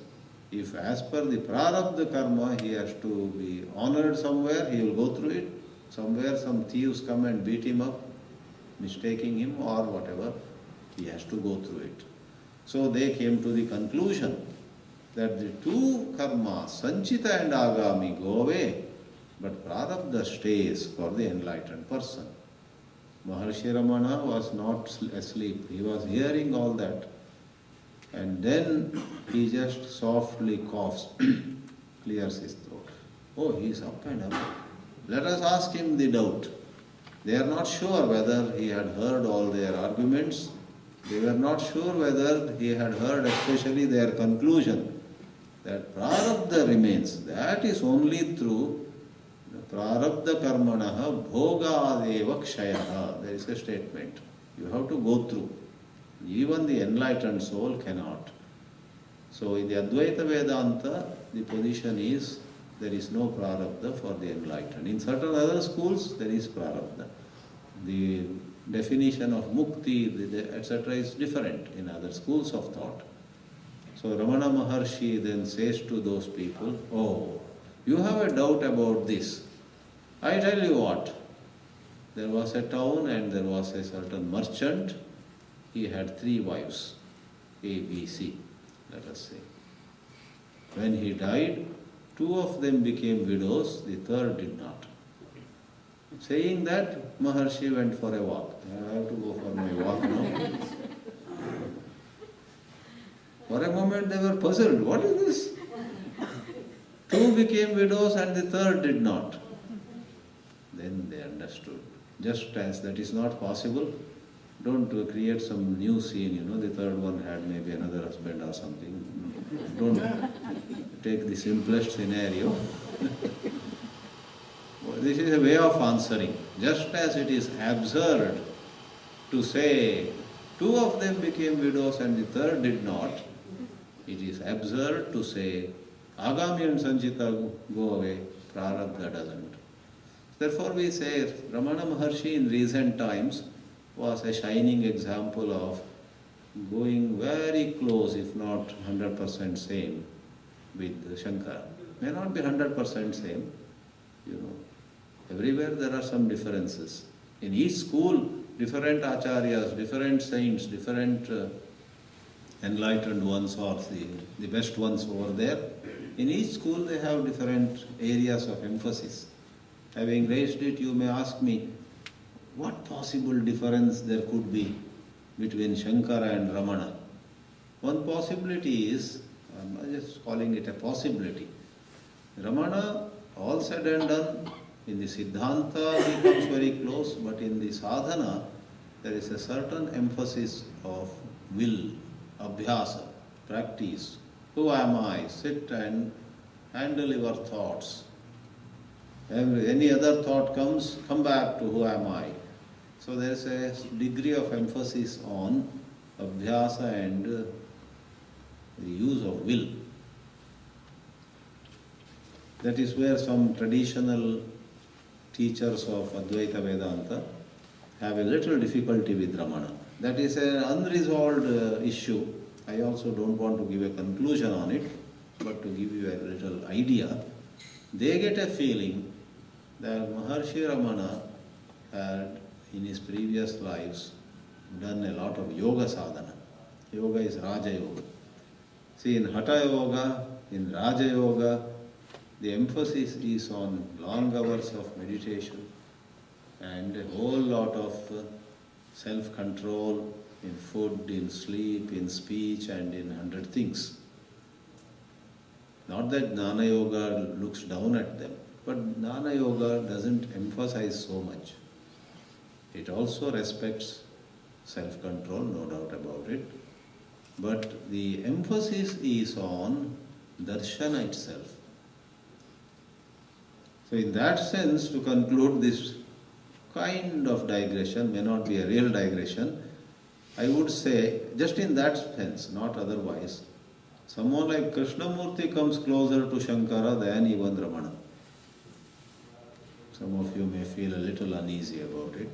if as per the prarabdha karma he has to be honored somewhere, he will go through it. Somewhere some thieves come and beat him up, mistaking him or whatever, he has to go through it. So they came to the conclusion that the two karmas, sanchita and agami, go away, but prarabdha stays for the enlightened person. Maharshi Ramana was not asleep, he was hearing all that. And then he just softly coughs, clears his throat. Oh, he is up and up. Let us ask him the doubt. They are not sure whether he had heard all their arguments. They were not sure whether he had heard especially their conclusion that prarabdha remains. That is only through prarabdha karmanaha bhogadeva kshayaha. There is a statement. You have to go through. Even the enlightened soul cannot. So in the Advaita Vedanta, the position is there is no prarabdha for the enlightened. In certain other schools, there is prarabdha. The definition of mukti, etc. is different in other schools of thought. So Ramana Maharshi then says to those people, oh, you have a doubt about this. I tell you what, there was a town and there was a certain merchant. He had 3 wives, A, B, C, let us say. When he died, 2 of them became widows, the 3rd did not. Saying that, Maharshi went for a walk. I have to go for my walk now. For a moment they were puzzled. What is this? 2 became widows and the 3rd did not. Then they understood. Just as that is not possible, don't create some new scene, the 3rd one had maybe another husband or something. Don't take the simplest scenario. This is a way of answering. Just as it is absurd to say 2 of them became widows and the 3rd did not, it is absurd to say agami and sanchita go away, prarabdha doesn't. Therefore we say Ramana Maharshi in recent times was a shining example of going very close, if not 100% same, with Sankara. May not be 100% same, Everywhere there are some differences. In each school, different acharyas, different saints, different enlightened ones or the best ones over there. In each school they have different areas of emphasis. Having raised it, you may ask me, what possible difference there could be between Sankara and Ramana? One possibility is, I'm just calling it a possibility. Ramana, all said and done, in the Siddhanta he comes very close, but in the sadhana there is a certain emphasis of will, abhyasa, practice. Who am I? Sit and handle your thoughts. Any other thought comes, come back to who am I. So there is a degree of emphasis on abhyasa and the use of will. That is where some traditional teachers of Advaita Vedanta have a little difficulty with Ramana. That is an unresolved issue. I also don't want to give a conclusion on it, but to give you a little idea. They get a feeling that Maharshi Ramana had in his previous lives done a lot of yoga sadhana. Yoga is Raja Yoga. See, in Hatha Yoga, in Raja Yoga, the emphasis is on long hours of meditation and a whole lot of self-control in food, in sleep, in speech and in 100 things. Not that Jnana Yoga looks down at them, but Jnana Yoga doesn't emphasize so much. It also respects self-control, no doubt about it, but the emphasis is on darshana itself. So in that sense, to conclude this kind of digression, may not be a real digression, I would say, just in that sense, not otherwise, someone like Krishnamurti comes closer to Sankara than even Ramana. Some of you may feel a little uneasy about it.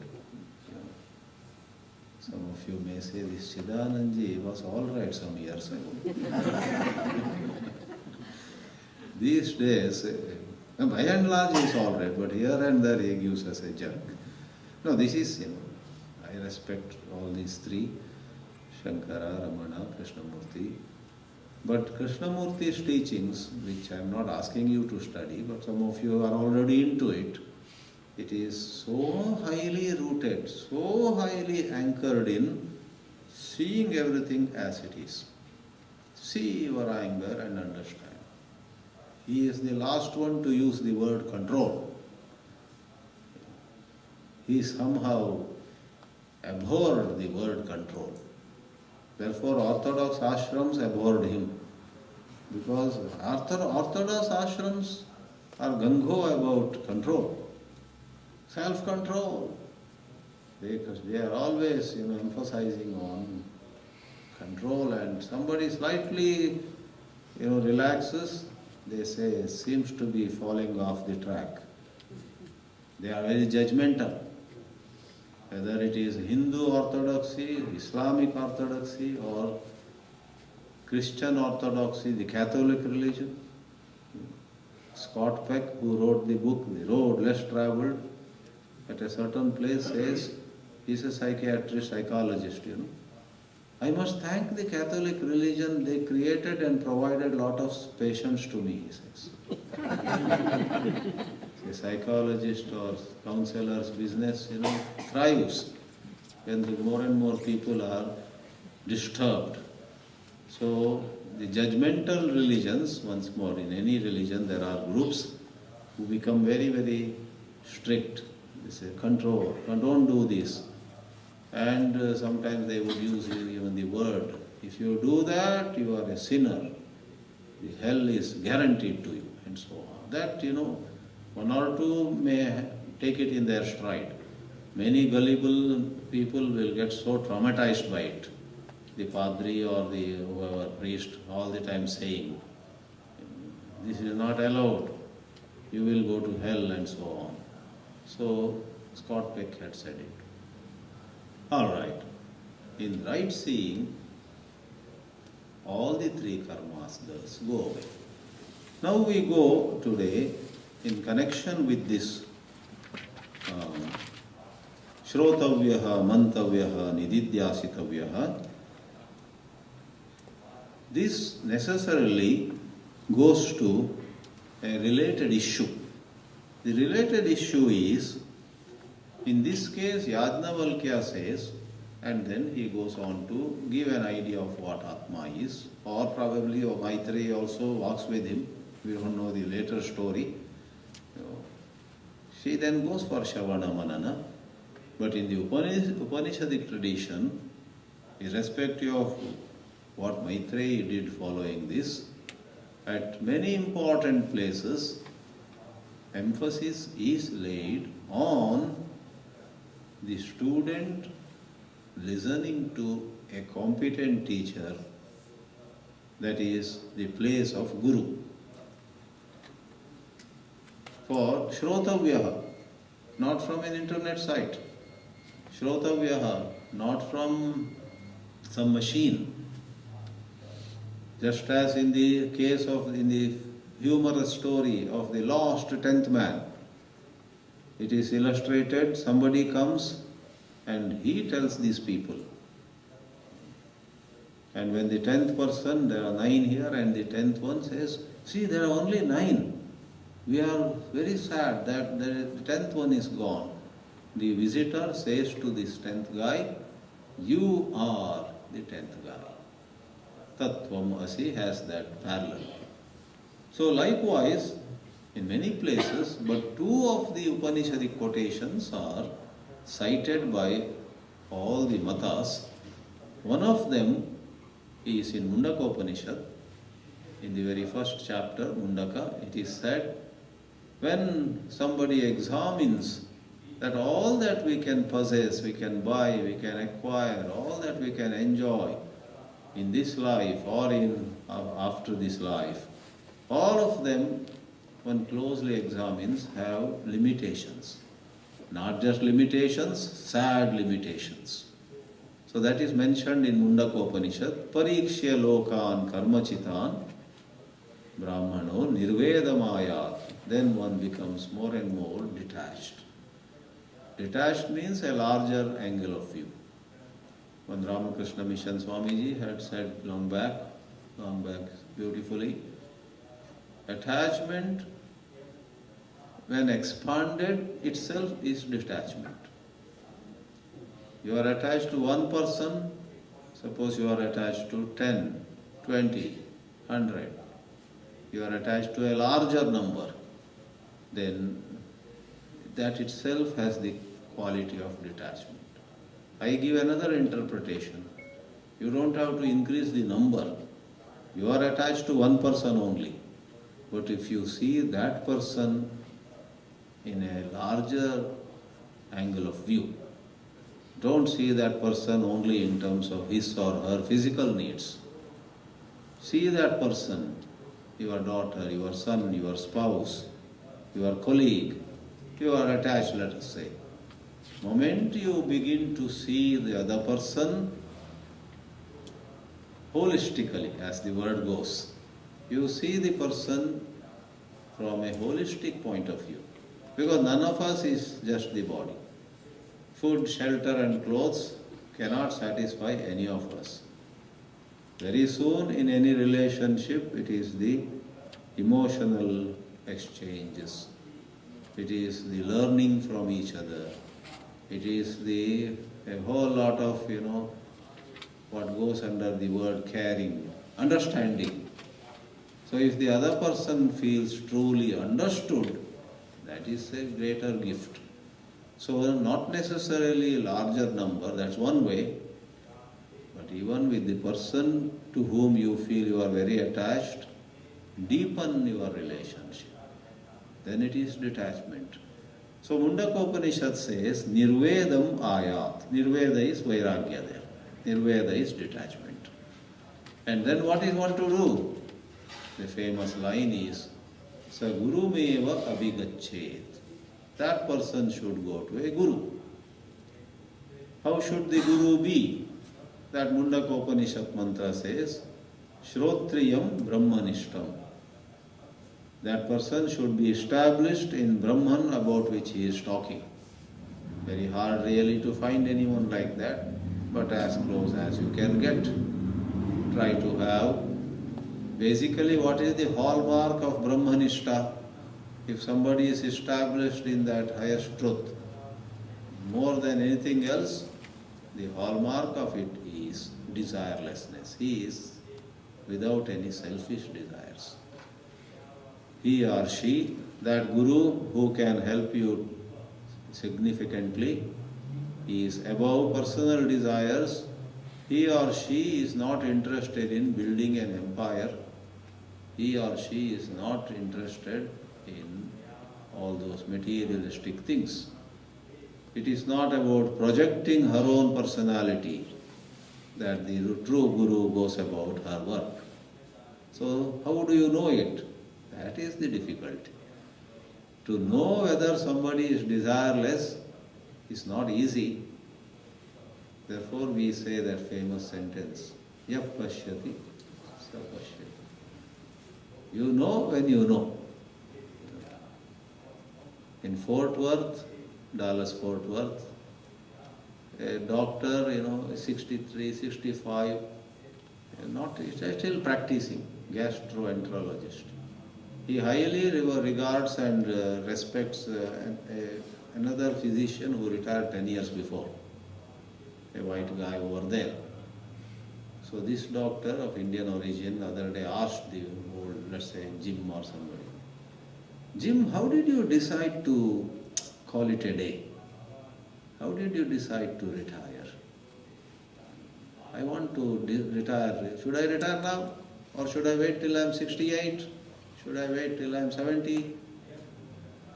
Some of you may say, this Chidanandji was all right some years ago. These days, by and large he is all right, but here and there he gives us a jerk. No, this is, I respect all these three, Sankara, Ramana, Krishnamurti. But Krishnamurti's teachings, which I am not asking you to study, but some of you are already into it, it is so highly rooted, so highly anchored in seeing everything as it is. See your anger and understand. He is the last one to use the word control. He somehow abhorred the word control. Therefore, orthodox ashrams abhorred him. Because orthodox ashrams are gung-ho about control. Self-control. They are always, emphasizing on control, and somebody slightly, relaxes, they say, seems to be falling off the track. They are very judgmental. Whether it is Hindu orthodoxy, Islamic orthodoxy, or Christian orthodoxy, the Catholic religion. Scott Peck, who wrote the book, The Road Less Traveled, at a certain place says, he's a psychiatrist, psychologist, I must thank the Catholic religion, they created and provided a lot of patience to me, he says. A psychologist or counselor's business, thrives when more and more people are disturbed. So the judgmental religions, once more, in any religion there are groups who become very, very strict. They say, control, don't do this. And sometimes they would use even the word, if you do that, you are a sinner. The hell is guaranteed to you, and so on. That, one or two may take it in their stride. Many gullible people will get so traumatized by it. The padri or the whoever priest all the time saying, this is not allowed, you will go to hell, and so on. So Scott Peck had said it. All right. In right seeing, all the three karmas thus go away. Now we go today in connection with this Shrotavyaha, Mantavyaha, Nididhyasitavyaha. This necessarily goes to a related issue. The related issue is, in this case, Yajnavalkya says, and then he goes on to give an idea of what Atma is, or probably Maitreyi also walks with him. We don't know the later story. She then goes for Shavana Manana, but in the Upanishadic tradition, irrespective of what Maitreyi did following this, at many important places, emphasis is laid on the student listening to a competent teacher, that is the place of Guru. For Shrotavyaha, not from an internet site. Shrotavyaha, not from some machine. Just as in the case of, in the humorous story of the lost 10th man, it is illustrated, somebody comes and he tells these people. And when the 10th person, there are 9 here, and the 10th one says, see, there are only 9. We are very sad that the 10th one is gone. The visitor says to this 10th guy, you are the 10th guy. Tattvam Asi has that parallel. So likewise, in many places, but 2 of the Upanishadic quotations are cited by all the matas. One of them is in Mundaka Upanishad. In the very first chapter, Mundaka, it is said, when somebody examines that all that we can possess, we can buy, we can acquire, all that we can enjoy in this life or in after this life, all of them, one closely examines, have limitations. Not just limitations, sad limitations. So that is mentioned in Mundaka Upanishad. Parikshya lokan karmachitan brahmano nirvedamayat. Then one becomes more and more detached. Detached means a larger angle of view. When Ramakrishna Mission Swamiji had said long back beautifully, attachment, when expanded, itself is detachment. You are attached to one person, suppose you are attached to 10, 20, 100. You are attached to a larger number, then that itself has the quality of detachment. I give another interpretation. You don't have to increase the number. You are attached to one person only. But if you see that person in a larger angle of view, don't see that person only in terms of his or her physical needs. See that person, your daughter, your son, your spouse, your colleague, you are attached, let us say. Moment you begin to see the other person holistically, as the word goes, you see the person from a holistic point of view. Because none of us is just the body. Food, shelter and clothes cannot satisfy any of us. Very soon in any relationship, it is the emotional exchanges. It is the learning from each other. It is a whole lot of, what goes under the word caring, understanding. So if the other person feels truly understood, that is a greater gift. So not necessarily a larger number, that's one way, but even with the person to whom you feel you are very attached, deepen your relationship. Then it is detachment. So Mundaka Upanishad says, Nirvedam ayat. Nirveda is vairagya there. Nirveda is detachment. And then what is one to do? The famous line is, Sa gurumeva abhigachet. That person should go to a guru. How should the guru be? That Mundaka Upanishad mantra says, Shrotriyam Brahmanishtam. That person should be established in Brahman about which he is talking. Very hard really to find anyone like that, but as close as you can get. Try to have Basically, what is the hallmark of Brahmanishta? If somebody is established in that highest truth, more than anything else, the hallmark of it is desirelessness. He is without any selfish desires. He or she, that guru who can help you significantly, he is above personal desires. He or she is not interested in building an empire. He or she is not interested in all those materialistic things. It is not about projecting her own personality that the true guru goes about her work. So how do you know it? That is the difficulty. To know whether somebody is desireless is not easy. Therefore we say that famous sentence, Yap pashyati, sa pashyati. You know when you know. In Fort Worth, Dallas Fort Worth, a doctor, 63, 65, not still practicing, gastroenterologist. He highly regards and respects another physician who retired 10 years before, a white guy over there. So this doctor of Indian origin the other day asked the old, let's say, Jim or somebody, Jim, how did you decide to call it a day? How did you decide to retire? I want to retire. Should I retire now? Or should I wait till I'm 68? Should I wait till I'm 70?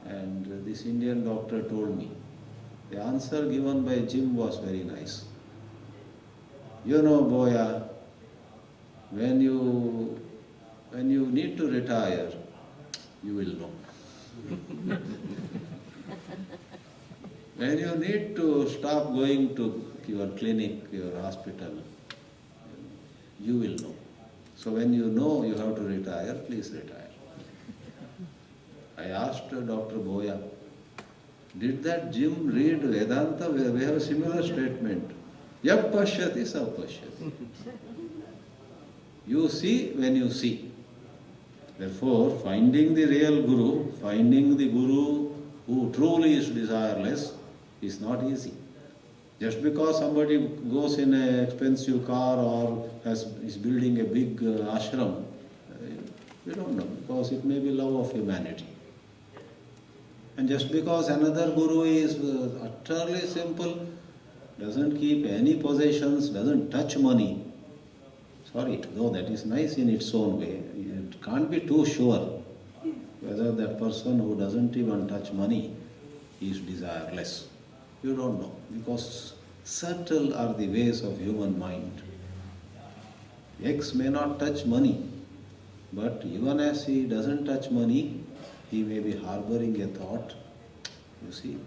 And this Indian doctor told me. The answer given by Jim was very nice. You know, Boya, when you need to retire, you will know. When you need to stop going to your clinic, your hospital, you will know. So when you know you have to retire, please retire. I asked Dr. Boya, did that Jim read Vedanta? We have a similar statement. Yap pashyati sa pashyati. You see when you see. Therefore, finding the real guru, finding the guru who truly is desireless, is not easy. Just because somebody goes in an expensive car or is building a big ashram, we don't know, because it may be love of humanity. And just because another guru is utterly simple, doesn't keep any possessions, doesn't touch money, sorry, though that is nice in its own way, it can't be too sure whether that person who doesn't even touch money is desireless. You don't know, because subtle are the ways of human mind. X may not touch money, but even as he doesn't touch money, he may be harboring a thought, you see,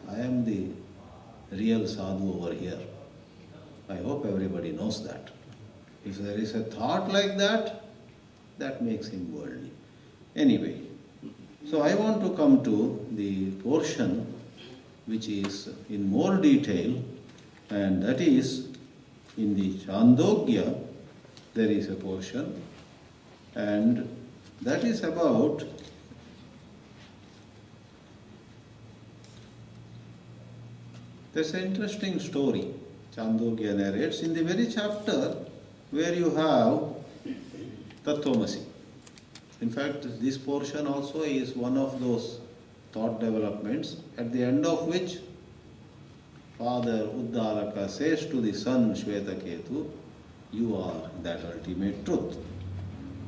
I am the real sadhu over here. I hope everybody knows that. If there is a thought like that, that makes him worldly. Anyway, so I want to come to the portion which is in more detail, and that is in the Chandogya there is a portion, and that is about there's an interesting story Chandogya narrates in the very chapter where you have Tattvamasi. In fact, this portion also is one of those thought developments, at the end of which Father Uddalaka says to the son Shvetaketu, you are that ultimate truth.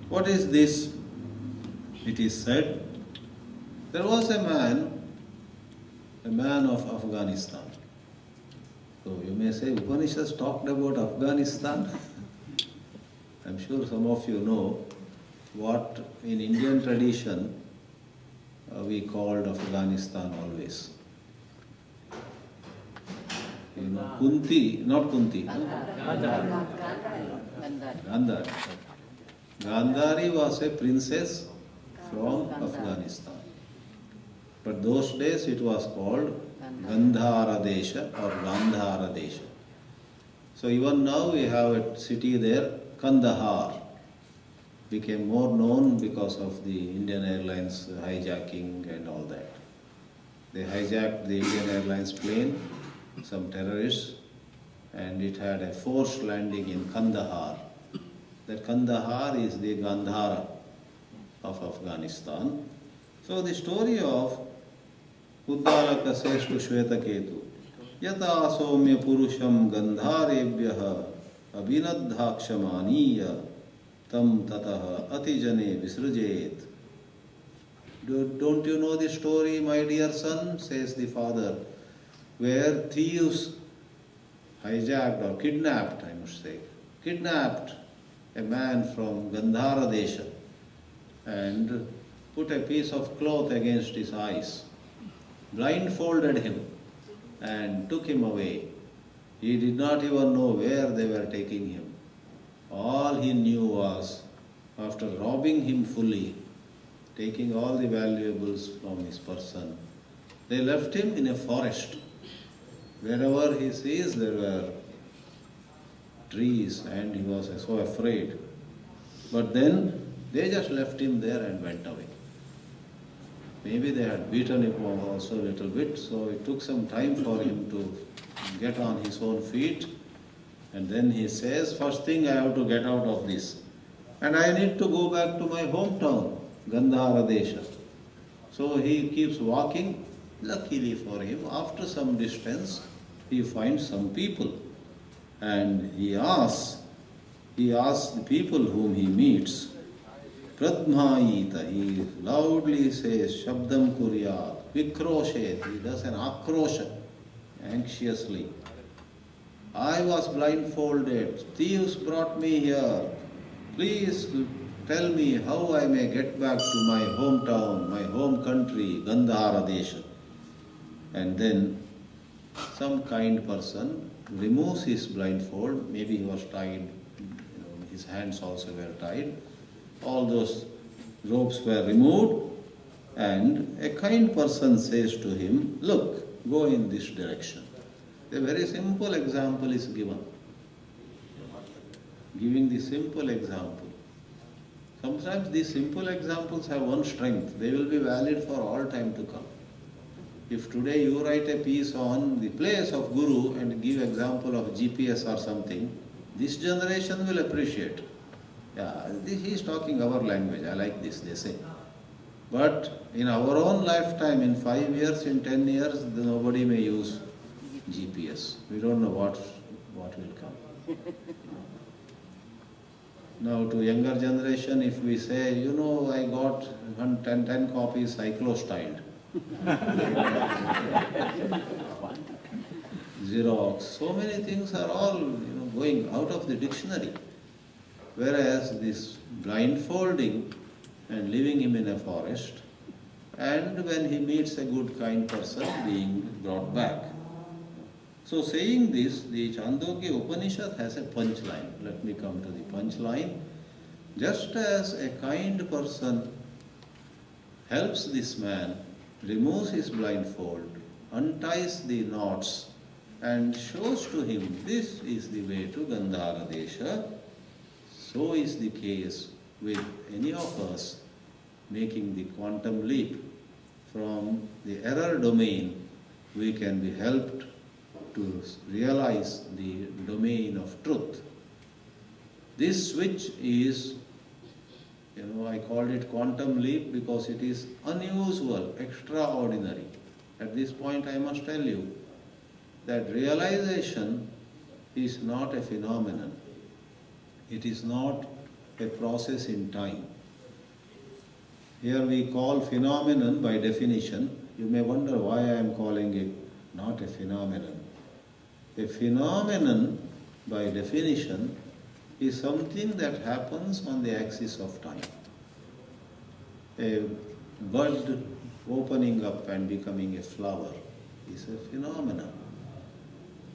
What is this? It is said, there was a man of Afghanistan. So you may say, Upanishads talked about Afghanistan. I'm sure some of you know what in Indian tradition we called Afghanistan always. You know, Kunti, not Kunti. Gandhari. Gandhari was a princess from Afghanistan. But those days it was called Gandhara Desha or Gandhara Desha. So even now we have a city there, Kandahar. became more known because of the Indian Airlines hijacking and all that. They hijacked the Indian Airlines plane, some terrorists, and it had a forced landing in Kandahar. That Kandahar is the Gandhara of Afghanistan. So the story of Uddalaka says to Shvetaketu, Yata somya purusham gandharebhyaha abhinadhakshamaniya tam tataha atijane visrujet. Don't you know the story, my dear son, says the father, where thieves hijacked or kidnapped, I must say, kidnapped a man from Gandhara Desha and put a piece of cloth against his eyes, blindfolded him and took him away. He did not even know where they were taking him. All he knew was, after robbing him fully, taking all the valuables from his person, they left him in a forest. Wherever he sees, there were trees, and he was so afraid. But then they just left him there and went away. Maybe they had beaten him also a little bit, so it took some time for him to get on his own feet. And then he says, first thing I have to get out of this. And I need to go back to my hometown, Gandhara Desha. So he keeps walking. Luckily for him, after some distance, he finds some people. And he asks the people whom he meets, Pradmhaita, he loudly says, Shabdam Kuryat, Vikroshet, he does an akrosha, anxiously. I was blindfolded, thieves brought me here. Please tell me how I may get back to my hometown, my home country, Gandhara Desha. And then some kind person removes his blindfold, maybe he was tied, his hands also were tied. All those ropes were removed, and a kind person says to him, look, go in this direction. A very simple example is given. Giving the simple example. Sometimes these simple examples have one strength. They will be valid for all time to come. If today you write a piece on the place of Guru and give example of GPS or something, this generation will appreciate. Yeah, he is talking our language, I like this, they say. But in our own lifetime, in 5 years, in 10 years, nobody may use GPS. We don't know what will come. Now to younger generation, if we say, I got 10 copies cyclo-styled. Xerox, so many things are all going out of the dictionary. Whereas this blindfolding and leaving him in a forest, and when he meets a good kind person, being brought back. So saying this, the Chandogya Upanishad has a punchline. Let me come to the punchline. Just as a kind person helps this man, removes his blindfold, unties the knots, and shows to him this is the way to Gandhara Desha, so is the case with any of us making the quantum leap from the error domain. We can be helped to realize the domain of truth. This switch is, I called it quantum leap because it is unusual, extraordinary. At this point I must tell you that realization is not a phenomenon. It is not a process in time. Here we call phenomenon by definition. You may wonder why I am calling it not a phenomenon. A phenomenon by definition is something that happens on the axis of time. A bud opening up and becoming a flower is a phenomenon.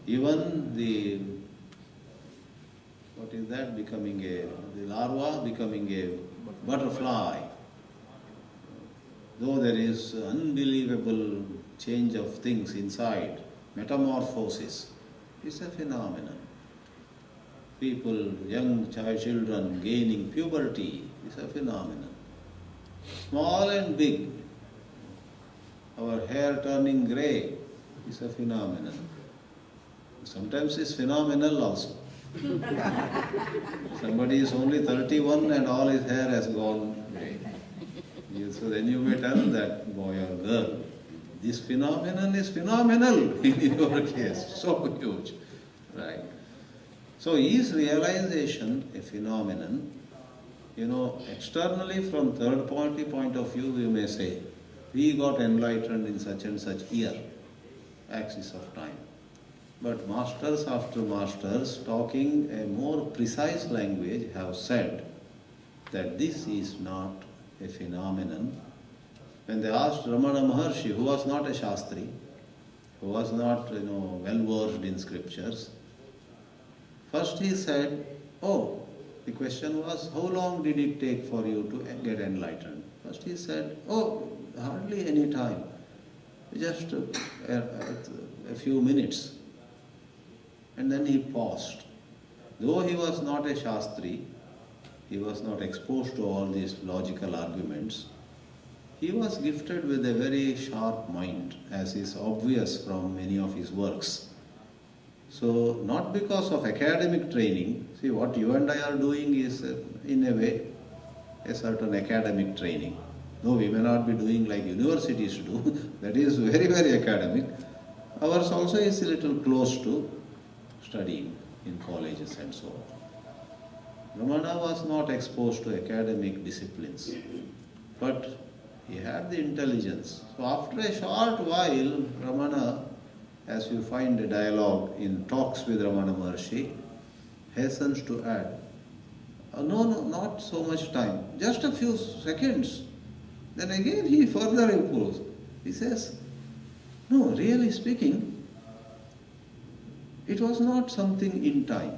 Even the larva becoming a butterfly. Though there is unbelievable change of things inside, metamorphosis is a phenomenon. People, young children gaining puberty, is a phenomenon. Small and big. Our hair turning grey is a phenomenon. Sometimes it's phenomenal also. Somebody is only 31 and all his hair has gone grey. So then you may tell that boy or girl, this phenomenon is phenomenal in your case, so huge. Right? So is realization a phenomenon? Externally from third party point of view, we may say, we got enlightened in such and such year, axis of time. But masters after masters, talking a more precise language, have said that this is not a phenomenon. When they asked Ramana Maharshi, who was not a Shastri, who was not well-versed in scriptures, first he said, the question was, how long did it take for you to get enlightened? First he said, hardly any time, just a few minutes. And then he paused. Though he was not a Shastri, he was not exposed to all these logical arguments, he was gifted with a very sharp mind, as is obvious from many of his works. So, not because of academic training, see what you and I are doing is, in a way, a certain academic training. No, we may not be doing like universities do, that is very, very academic. Ours also is a little close to studying in colleges and so on. Ramana was not exposed to academic disciplines, but he had the intelligence. So after a short while, Ramana, as you find a dialogue in talks with Ramana Maharshi, hastens to add, no, not so much time, just a few seconds. Then again he further improves. He says, no, really speaking, it was not something in time.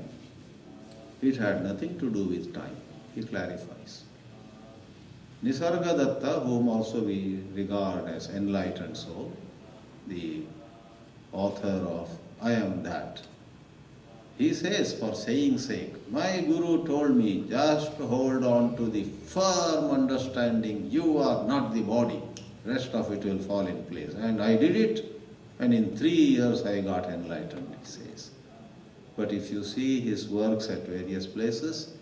It had nothing to do with time. He clarifies. Nisargadatta, whom also we regard as enlightened soul, the author of I Am That, he says, for saying sake, my Guru told me, just hold on to the firm understanding, you are not the body, rest of it will fall in place. And I did it, and in 3 years I got enlightened, he says. But if you see his works at various places,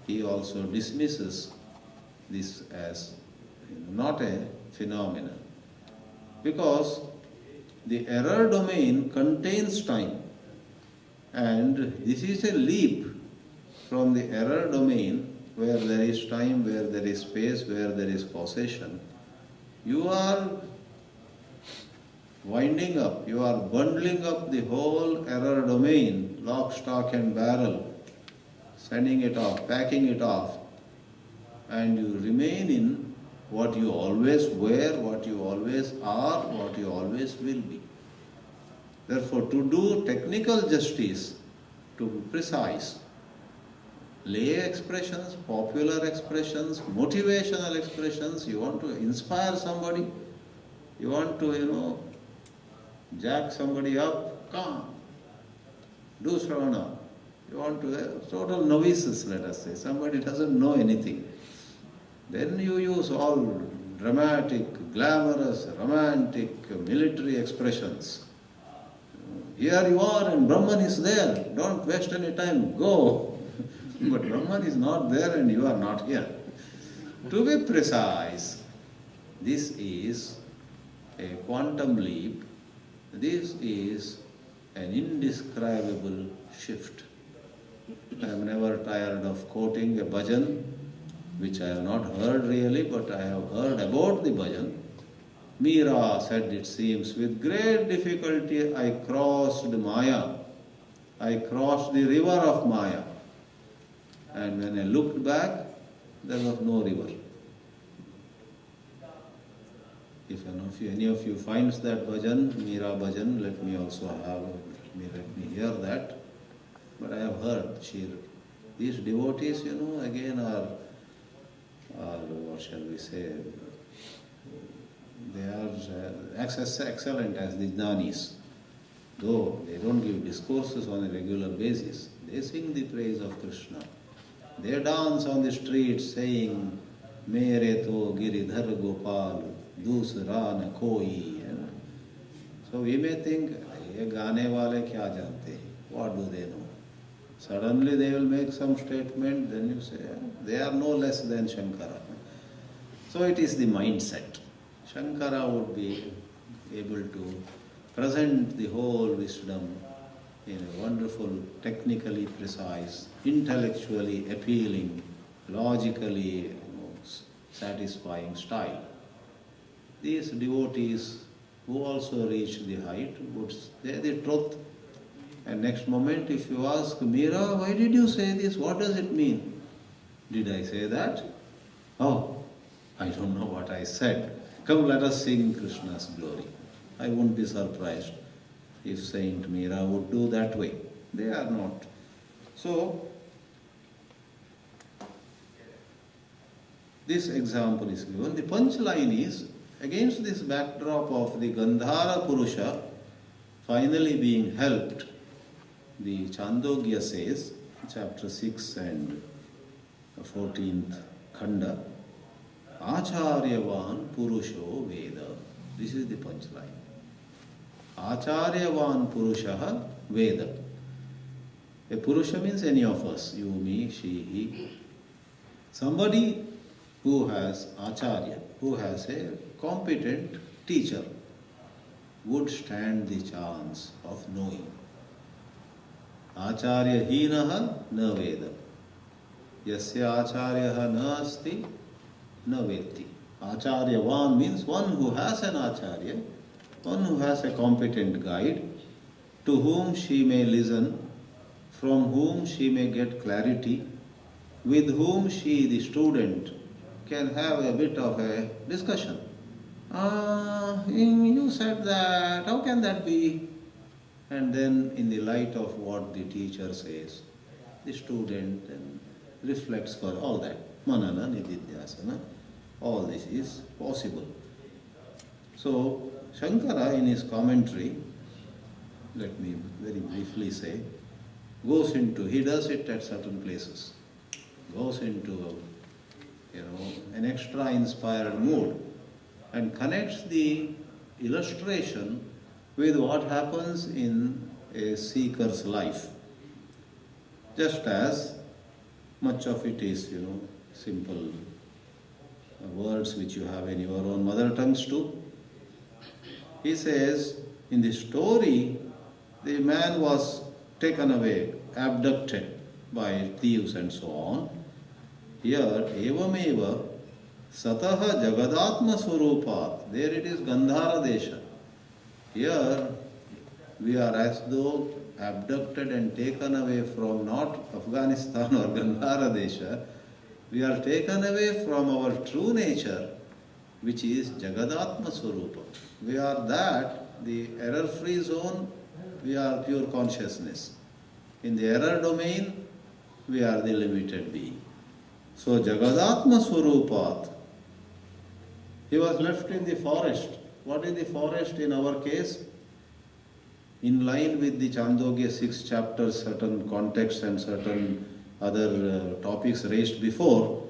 he also dismisses this as not a phenomenon. Because the error domain contains time. And this is a leap from the error domain where there is time, where there is space, where there is causation. You are winding up, you are bundling up the whole error domain, lock, stock and barrel, sending it off, packing it off, and you remain in what you always were, what you always are, what you always will be. Therefore, to do technical justice, to be precise, lay expressions, popular expressions, motivational expressions, you want to inspire somebody, you want to, jack somebody up, come, do Sravana. You want to, total novices, let us say, somebody doesn't know anything. Then you use all dramatic, glamorous, romantic, military expressions. Here you are and Brahman is there, don't waste any time, go. But Brahman is not there and you are not here. To be precise, this is a quantum leap, this is an indescribable shift. I am never tired of quoting a bhajan, which I have not heard really, but I have heard about the bhajan. Meera said, it seems, with great difficulty I crossed Maya. I crossed the river of Maya. And when I looked back, there was no river. If any of you finds that bhajan, Meera bhajan, let me hear that. But I have heard, these devotees, again are what shall we say, they are excellent as the jnanis. Though they don't give discourses on a regular basis, they sing the praise of Krishna. They dance on the streets saying, Mere to Giridhar Gopal, Dusra na koi. So we may think, ye gaane wale kya jante hai? What do they know? Suddenly they will make some statement, then you say, they are no less than Sankara. So it is the mindset. Sankara would be able to present the whole wisdom in a wonderful, technically precise, intellectually appealing, logically satisfying style. These devotees who also reach the height would say the truth. And next moment if you ask, Meera, why did you say this? What does it mean? Did I say that? Oh, I don't know what I said. Come, let us sing Krishna's glory. I won't be surprised if Saint Meera would do that way. They are not. So, this example is given. The punchline is, against this backdrop of the Gandhara Purusha finally being helped, the Chandogya says, chapter 6 and 14th Khanda, Acharyavan Purusho Veda. This is the punchline. Acharyavan Purushaha Veda. A Purusha means any of us, you, me, she, he. Somebody who has Acharya, who has a competent teacher, would stand the chance of knowing. Acharya hinaha na veda. Yasya acharyaha na asti na vetti. Acharyavan means one who has an acharya, one who has a competent guide, to whom she may listen, from whom she may get clarity, with whom she, the student, can have a bit of a discussion. You said that, how can that be? And then in the light of what the teacher says, the student then reflects for all that. Manana, nididhyasana, all this is possible. So, Sankara in his commentary, let me very briefly say, he does it at certain places, goes into an extra inspired mood and connects the illustration with what happens in a seeker's life. Just as much of it is, simple words which you have in your own mother tongues too. He says, in the story, the man was taken away, abducted by thieves and so on. Here, evameva sataha jagadatma swarupat. There it is Gandhara Desha. Here, we are as though abducted and taken away from not Afghanistan or Gandhara Desha. We are taken away from our true nature, which is Jagadatma Swarupa. We are that, the error-free zone, we are pure consciousness. In the error domain, we are the limited being. So Jagadatma Swarupat, he was left in the forest. What is the forest in our case? In line with the Chandogya 6 chapters, certain contexts and certain other topics raised before,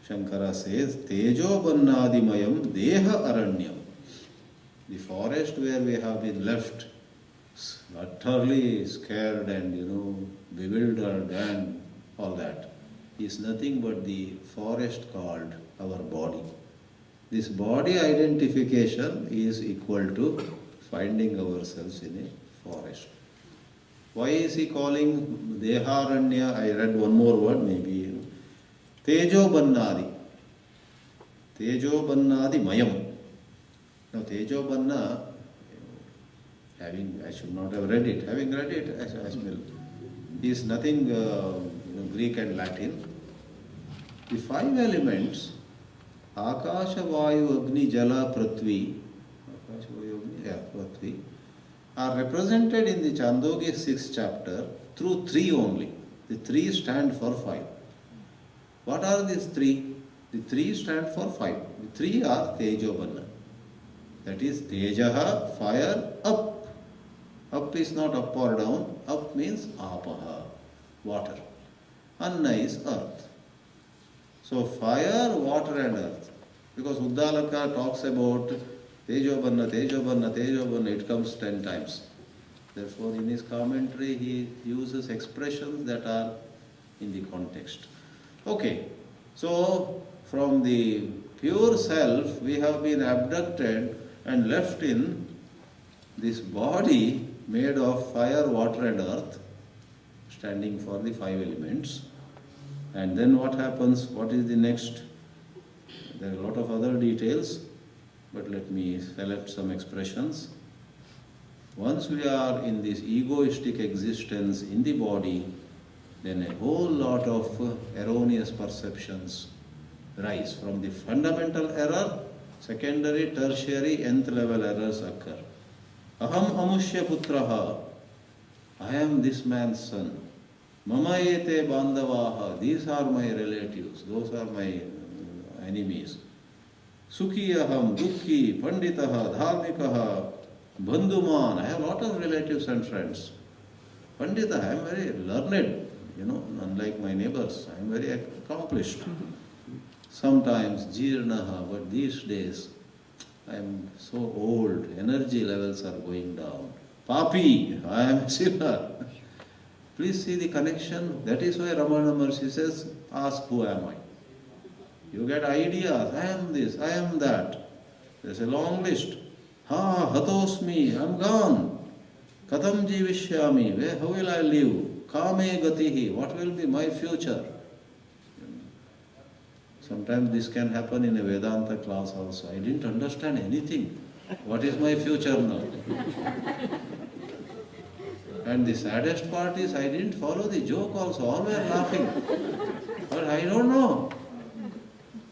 Shankara says, Tejo Bannadimayam Deha Aranyam. The forest where we have been left utterly scared and bewildered and all that is nothing but the forest called our body. This body identification is equal to finding ourselves in a forest. Why is he calling Deharanya? I read one more word maybe. Tejo Bannadi. Tejo Bannadi Mayam. Now Tejo Banna, I should not have read it. Having read it, I will. Is nothing Greek and Latin. The 5 elements, Akasha, Vayu, Agni, Jala, Prithvi, Prithvi, are represented in the Chandogya 6th chapter through 3 only. The 3 stand for 5. What are these 3? The 3 stand for 5. The 3 are Tejobanna. That is Tejaha, fire, up. Up is not up or down. Up means apaha, water. Anna is earth. So fire, water and earth. Because Uddalaka talks about Tejobanna, Tejobanna, Tejobanna, it comes 10 times. Therefore, in his commentary, he uses expressions that are in the context. Okay, so from the pure self, we have been abducted and left in this body made of fire, water and earth, standing for the 5 elements. And then what happens? What is the next? There are a lot of other details, but let me select some expressions. Once we are in this egoistic existence in the body, then a whole lot of erroneous perceptions rise. From the fundamental error, secondary, tertiary, nth level errors occur. Aham amushya putraha, I am this man's son. Mama ete bandavaha, these are my relatives, those are my enemies. Sukhi aham, dukhi, panditaha, dharmikaha, bandhuman, I have a lot of relatives and friends. Pandita, I am very learned, unlike my neighbors, I am very accomplished. Sometimes jirnaha, but these days I am so old, energy levels are going down. Papi, I am a sinner. Please see the connection. That is why Ramana Maharshi says, ask who am I? You get ideas, I am this, I am that. There's a long list. Ha, hatosmi, I am gone. Katham jivishyami, how will I live? Kame gatihi, what will be my future? Sometimes this can happen in a Vedanta class also. I didn't understand anything. What is my future now? And the saddest part is I didn't follow the joke also. All were laughing. But I don't know.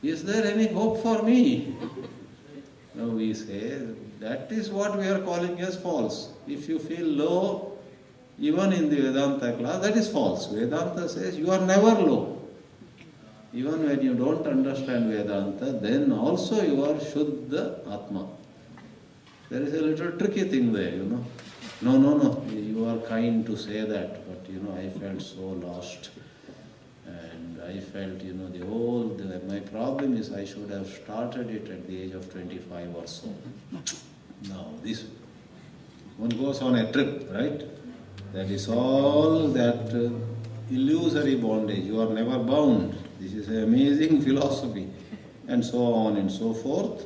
Is there any hope for me? Now we say that is what we are calling as false. If you feel low, even in the Vedanta class, that is false. Vedanta says you are never low. Even when you don't understand Vedanta, then also you are Shuddha Atma. There is a little tricky thing there, No, you are kind to say that, but I felt so lost. And I felt, my problem is I should have started it at the age of 25 or so. Now, this one goes on a trip, right? That is all that illusory bondage. You are never bound. This is an amazing philosophy. And so on and so forth.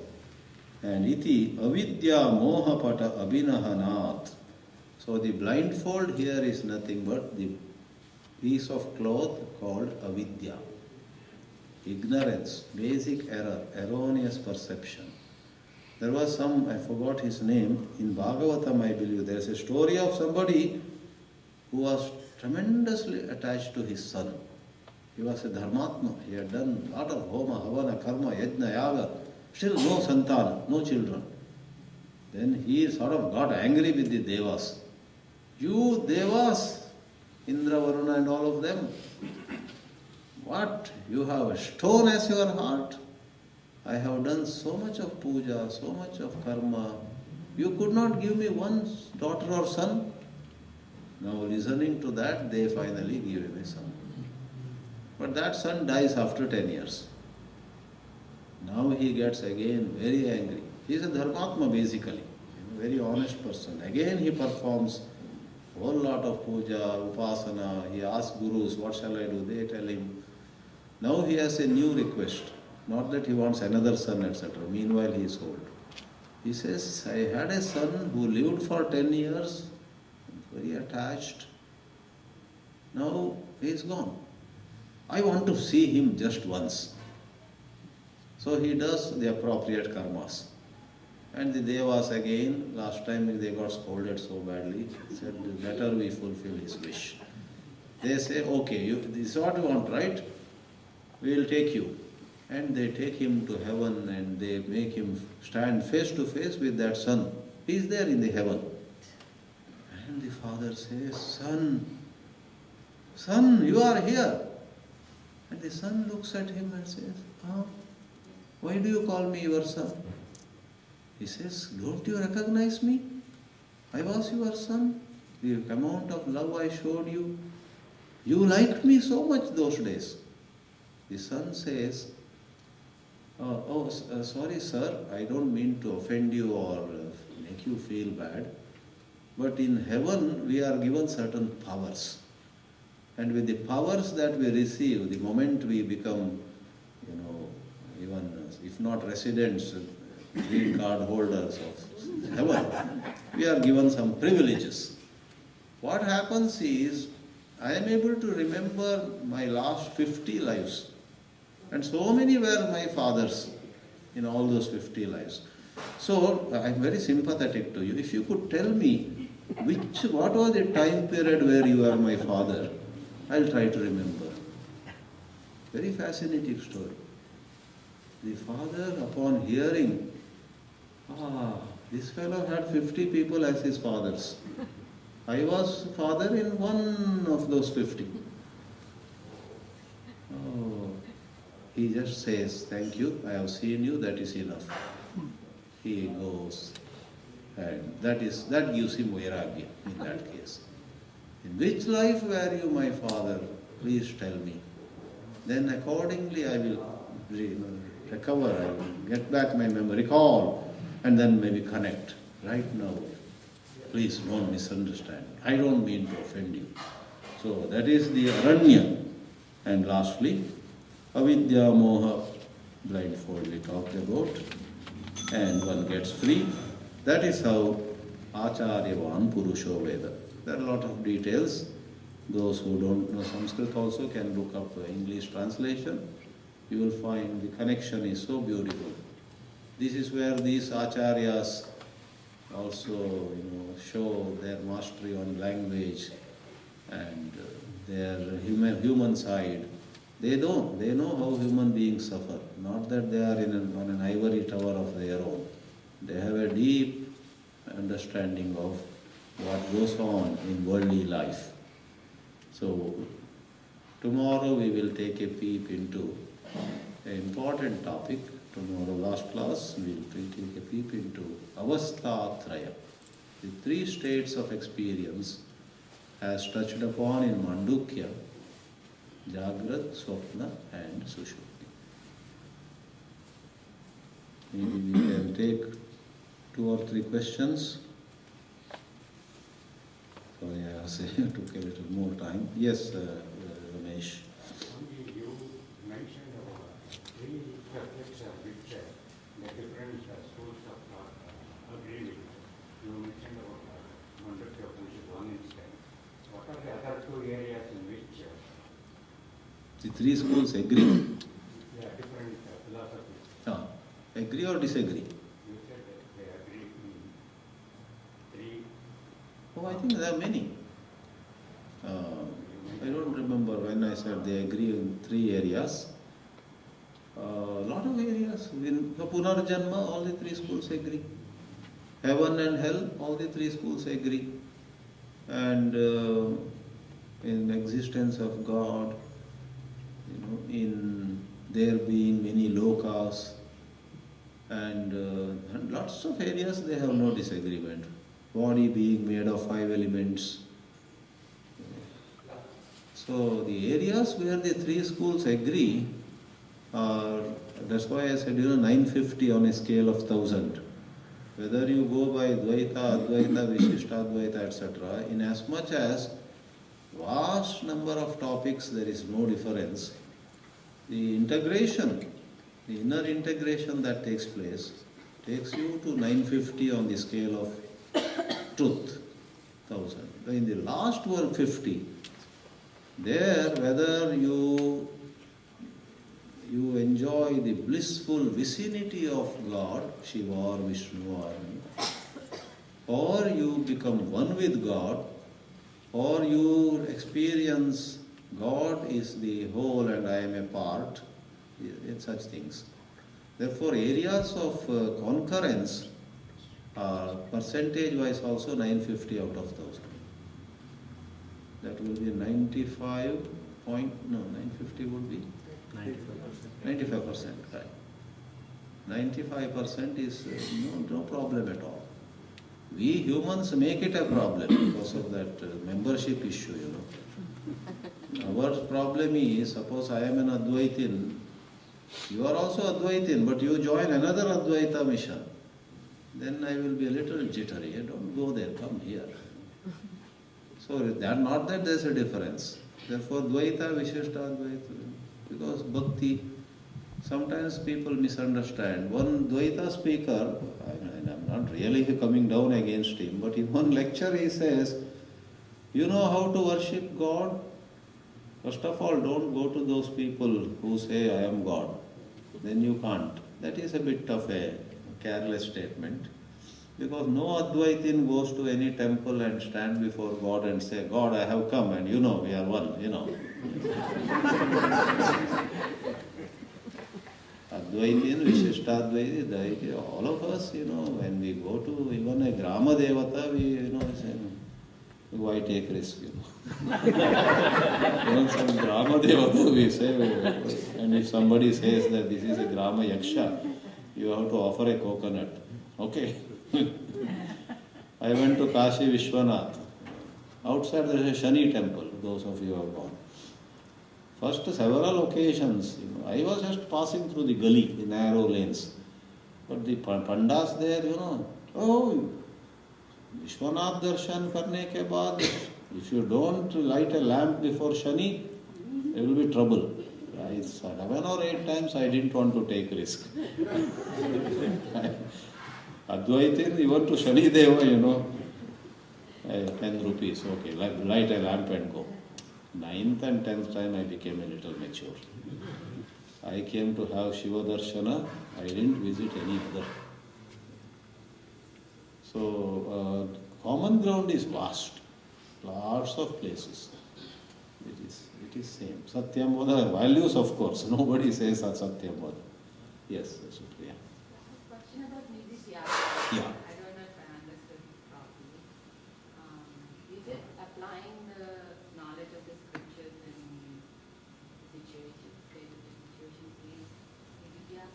And iti avidya moha pata abhinahanat. So the blindfold here is nothing but the piece of cloth called avidya. Ignorance, basic error, erroneous perception. There was I forgot his name, in Bhagavatam I believe, there is a story of somebody who was tremendously attached to his son. He was a dharmatma, he had done a lot of homa, havana, karma, yajna, yaga, still no santana, no children. Then he sort of got angry with the devas. You devas, Indra, Varuna and all of them, what? You have a stone as your heart? I have done so much of puja, so much of karma. You could not give me one daughter or son? Now listening to that, they finally give him a son. But that son dies after 10 years. Now he gets again very angry. He is a dharmatma basically, a very honest person. Again he performs a whole lot of puja, upasana. He asks gurus, what shall I do? They tell him. Now he has a new request. Not that he wants another son, etc. Meanwhile he is old. He says, I had a son who lived for 10 years, very attached. Now he is gone. I want to see him just once. So he does the appropriate karmas. And the devas again, last time they got scolded so badly, said, better we fulfill his wish. They say, okay, this is what you want, right? We will take you. And they take him to heaven and they make him stand face to face with that son. He is there in the heaven. And the father says, son, you are here. And the son looks at him and says, why do you call me your son? He says, don't you recognize me? I was your son. The amount of love I showed you. You liked me so much those days. The son says, sorry sir, I don't mean to offend you or make you feel bad, but in heaven we are given certain powers. And with the powers that we receive, the moment we become, even if not residents, green card holders of heaven, we are given some privileges. What happens is, I am able to remember my last 50 lives. And so many were my fathers in all those 50 lives. So, I am very sympathetic to you. If you could tell me what was the time period where you were my father, I'll try to remember. Very fascinating story. The father, upon hearing, this fellow had 50 people as his fathers. I was father in one of those 50. He just says, thank you, I have seen you, that is enough. He goes, and that gives him vairagya in that case. In which life were you my father? Please tell me. Then accordingly I will recover, I will get back my memory, recall, and then maybe connect. Right now, please don't misunderstand. I don't mean to offend you. So that is the aranya. And lastly, avidya moha, blindfold we talked about, and one gets free. That is how acharyavan purusho veda. There are a lot of details. Those who don't know Sanskrit also can look up English translation. You will find the connection is so beautiful. This is where these acharyas also, show their mastery on language and their human side. They know how human beings suffer. Not that they are on an ivory tower of their own. They have a deep understanding of what goes on in worldly life. So, tomorrow we will take a peep into an important topic. Tomorrow, last class, we will take a peep into avastha-traya, the three states of experience as touched upon in Mandukya, Jagrat, Swapna and Sushupti. Maybe we can take 2 or 3 questions. Sorry, I took a little more time. Yes, Ramesh. You mentioned about 3 subjects which the different schools of thought agree with. You mentioned about Mandukya, which is one instance. What are the other 2 areas in which The 3 schools agree. different philosophies? Agree or disagree? You said that they agree in 3. Oh, I think there are many. I don't remember when I said they agree in 3 areas. A lot of areas. In Punarjanma, all the 3 schools agree. Heaven and hell, all the 3 schools agree. And in existence of God, in there being many lokas, and lots of areas they have no disagreement. Body being made of 5 elements. So the areas where the 3 schools agree are, that's why I said 950 on a scale of 1000. Whether you go by Dvaita, Advaita, Vishishtadvaita, etc., in as much as vast number of topics there is no difference, the integration, the inner integration that takes place, takes you to 950 on the scale of truth, 1000. In the last 150, there whether you enjoy the blissful vicinity of God, Shiva or Vishnu or you become one with God, or you experience God is the whole and I am a part, in such things. Therefore, areas of concurrence are percentage-wise also 950 out of 1000. That will be 950 would be? 95%, right. 95% is no problem at all. We humans make it a problem because of that membership issue, Our problem is, suppose I am an Advaitin, you are also Advaitin, but you join another Advaita mission. Then I will be a little jittery. Don't go there, come here. So not that there is a difference. Therefore, Dvaita, Vishishta Advaita. Because Bhakti, sometimes people misunderstand. One Dvaita speaker, I am not really coming down against him, but in one lecture he says, you know how to worship God? First of all, don't go to those people who say, I am God. Then you can't. That is a bit of a careless statement. Because no Advaitin goes to any temple and stand before God and say, God, I have come and you know, we are one, you know. Advaitin, Vishishtadvaiti, Dvaiti, all of us, you know, when we go to even a Grama Devata, we, you know, say, why take risk, you know. Even some Grama Devata we say, and if somebody says that this is a Grama Yaksha, you have to offer a coconut. Okay. I went to Kashi Vishwanath. Outside there is a Shani temple, those of you who have gone. First several occasions, you know, I was just passing through the gully, the narrow lanes. But the pandas there, you know, oh, Vishwanath darshan karne ke baad, if you don't light a lamp before Shani, there will be trouble. 7 or 8 times I didn't want to take risk. Advaitin, even to Shani Deva, you know, 10 rupees, okay, light a lamp and go. 9th and 10th time I became a little mature. I came to have Shiva Darshana, I didn't visit any other. So, common ground is vast, lots of places. It is same. Satyam Vada, values of course, nobody says Satyam Vada. Yes, yeah. Question about Nidhi. Yeah. I don't know if I understood properly. Is it applying the knowledge of the scriptures in situations is Nidhi?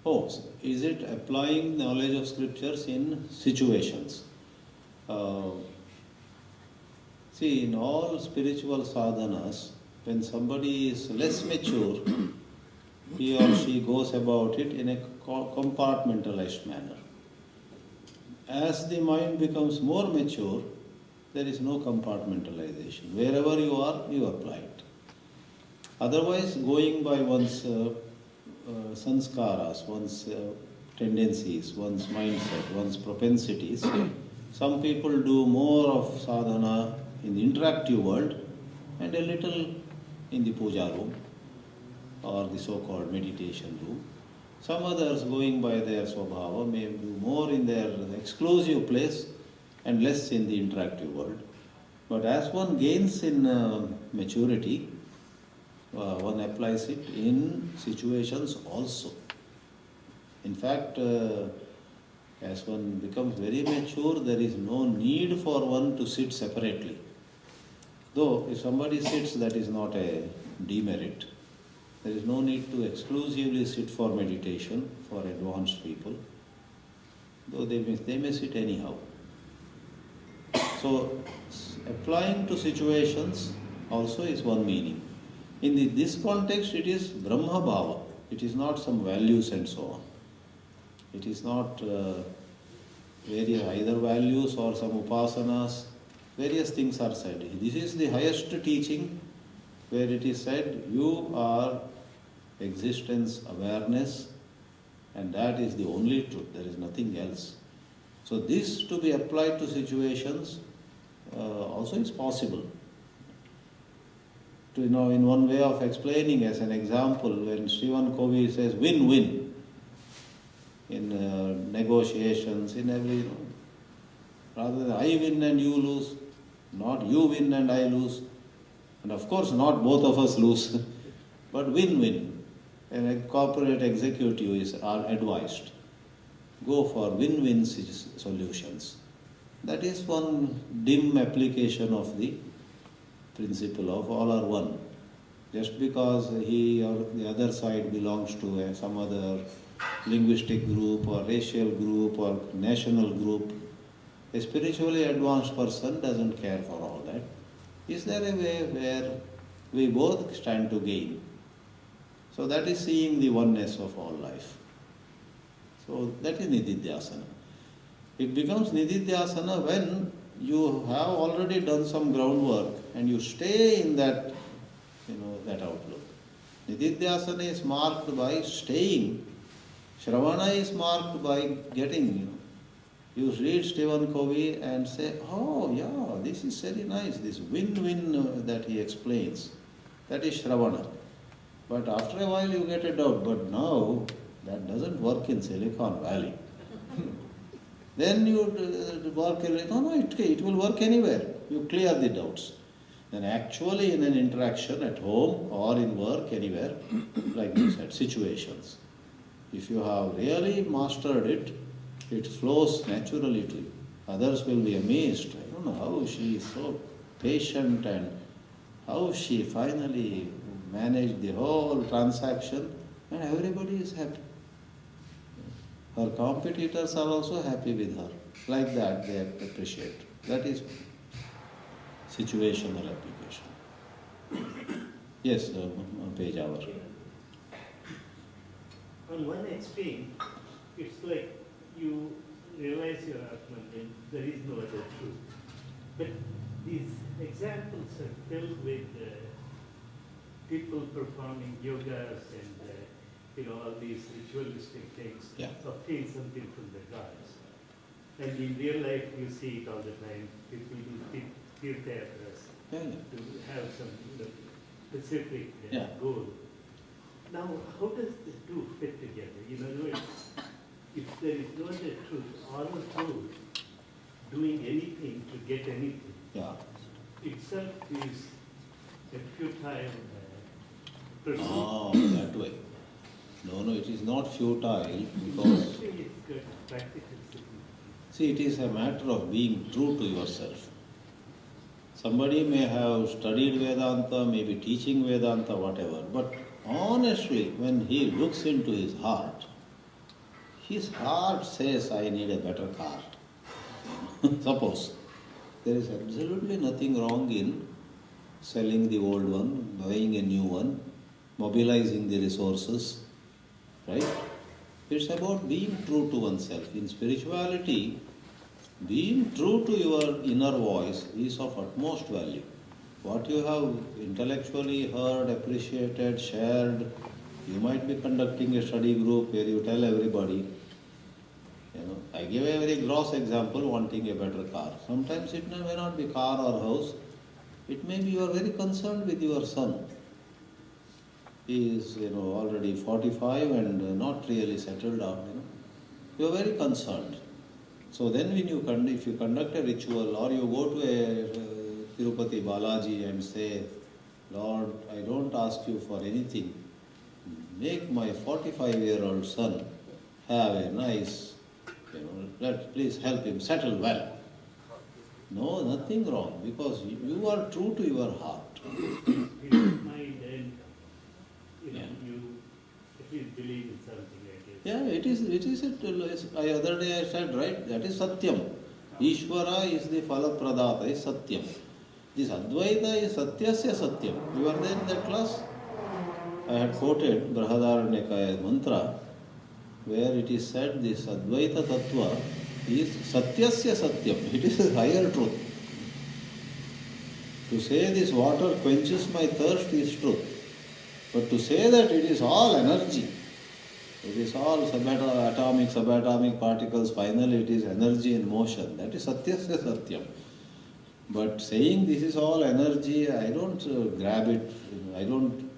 Oh, is it applying knowledge of scriptures in situations? See, in all spiritual sadhanas, when somebody is less mature, he or she goes about it in a compartmentalized manner. As the mind becomes more mature, there is no compartmentalization. Wherever you are, you apply it. Otherwise, going by one's sanskaras, one's tendencies, one's mindset, one's propensities, some people do more of sadhana in the interactive world and a little in the puja room or the so-called meditation room. Some others, going by their swabhava, may do more in their exclusive place and less in the interactive world. But as one gains in maturity, one applies it in situations also. In fact, as one becomes very mature, there is no need for one to sit separately. Though if somebody sits, that is not a demerit. There is no need to exclusively sit for meditation for advanced people, though they may sit anyhow. So, applying to situations also is one meaning. In this context, it is Brahma Bhava. It is not some values and so on. It is not various either values or some upasanas. Various things are said. This is the highest teaching where it is said, you are existence awareness and that is the only truth. There is nothing else. So this to be applied to situations also is possible. To, in one way of explaining, as an example, when Srivan Kovi says win-win in negotiations, in every, rather than I win and you lose, not you win and I lose, and of course not both of us lose, but win-win. And a corporate executive are advised, go for win-win solutions. That is one dim application of the principle of all are one. Just because he or the other side belongs to some other linguistic group or racial group or national group, a spiritually advanced person doesn't care for all that. Is there a way where we both stand to gain. So that is seeing the oneness of all life. So that is Nididhyasana. It becomes Nididhyasana when you have already done some groundwork and you stay in that, that outlook. Nididhyasana is marked by staying. Shravana is marked by getting, You read Stephen Covey and say, oh yeah, this is very nice, this win-win that he explains. That is Shravana. But after a while you get a doubt, but now that doesn't work in Silicon Valley. Then you work, no, it will work anywhere. You clear the doubts. Then actually in an interaction at home or in work, anywhere, like you said, situations. If you have really mastered it, it flows naturally to you. Others will be amazed. I don't know how she is so patient and how she finally managed the whole transaction and everybody is happy. Her competitors are also happy with her. Like that they appreciate. That is situational application. Yes, page hour. On one extreme, it's like you realize your Atman and there is no other truth. But these examples are filled with people performing yogas and all these ritualistic things Yeah. obtain something from the gods. And in real life, you see it all the time. People do tirthayatras Yeah. to have some specific Yeah. goal. Now, how does the two fit together? In other words, if there is no other truth, all truth, doing anything to get anything, Yeah. itself is a futile pursuit. Oh, that way. No, it is not futile because, Actually, it's got practical significance. see, it is a matter of being true to yourself. Somebody may have studied Vedanta, may be teaching Vedanta, whatever, but honestly, when he looks into his heart says, I need a better car. Suppose. There is absolutely nothing wrong in selling the old one, buying a new one, mobilizing the resources, right? It's about being true to oneself. In spirituality, being true to your inner voice is of utmost value. What you have intellectually heard, appreciated, shared, you might be conducting a study group where you tell everybody, I give a very gross example, wanting a better car. Sometimes it may not be car or house. It may be you are very concerned with your son. He is, already 45 and not really settled down, You are very concerned. So then when if you conduct a ritual or you go to a Tirupati Balaji and say, Lord, I don't ask you for anything. Make my 45-year-old son have a nice, please help him settle well. No, nothing wrong because you are true to your heart. Mind and Yeah. you at least believe in something like this. Yeah, it is. Other day I said, right, that is Satyam. Ishvara is the Phala Pradata, is Satyam. This Advaita is Satyasya Satyam. You were there in that class? I had quoted Brahadaranyaka's mantra where it is said this Advaita Tattva is Satyasya Satyam. It is a higher truth. To say this water quenches my thirst is truth. But to say that it is all energy, it is all subatomic particles, finally it is energy in motion. That is Satyasya Satyam. But saying this is all energy, I don't grab it, I don't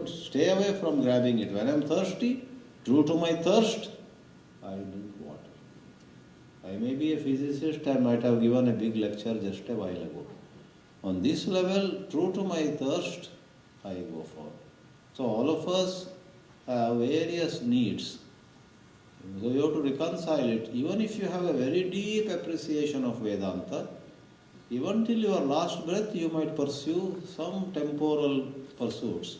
stay away from grabbing it. When I am thirsty, true to my thirst, I drink water. I may be a physicist, I might have given a big lecture just a while ago. On this level, true to my thirst, I go for. So all of us have various needs. So you have to reconcile it. Even if you have a very deep appreciation of Vedanta, even till your last breath you might pursue some temporal pursuits.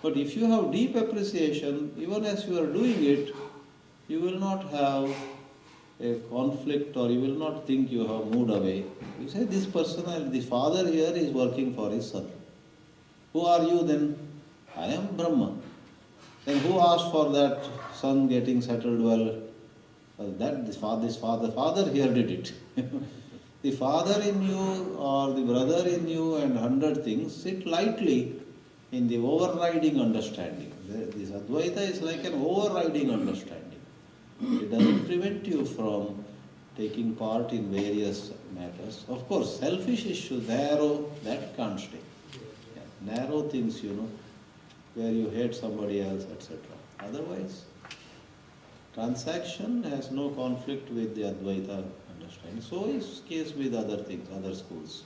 But if you have deep appreciation, even as you are doing it, you will not have a conflict, or you will not think you have moved away. You say, this person, the father here is working for his son. Who are you then? I am Brahma. Then who asked for that son getting settled well? This father here did it. The father in you or the brother in you and 100 things sit lightly in the overriding understanding. This Advaita is like an overriding understanding. It doesn't prevent you from taking part in various matters. Of course, selfish issues, narrow, that can't stay. Yeah, narrow things, where you hate somebody else, etc. Otherwise, transaction has no conflict with the Advaita understanding. So is case with other things, other schools.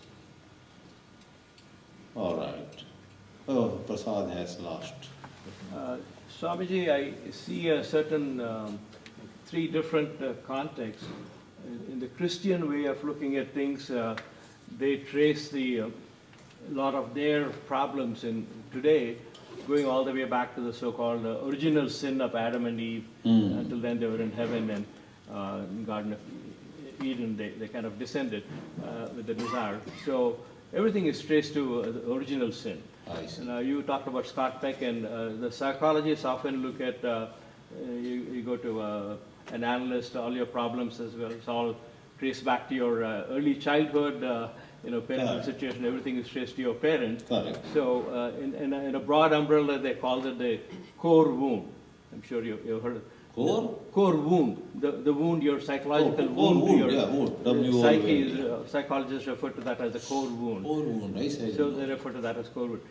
All right. Oh, Prasad has lost. Swamiji, I see a certain three different contexts. In the Christian way of looking at things, they trace a lot of their problems in today going all the way back to the so-called original sin of Adam and Eve. Until then they were in heaven and in Garden of Eden they kind of descended with the desire. So everything is traced to the original sin. I see. You talked about Scott Peck, and the psychologists often look at, you go to an analyst, all your problems as well, it's all traced back to your early childhood, parental situation, everything is traced to your parent. Correct. So in a broad umbrella, they call it the core wound. I'm sure you've heard of it. Core wound, the wound, your psychological wound, your psyche, psychologists refer to that as a core wound. Core wound, I say. So they refer to that as core wound.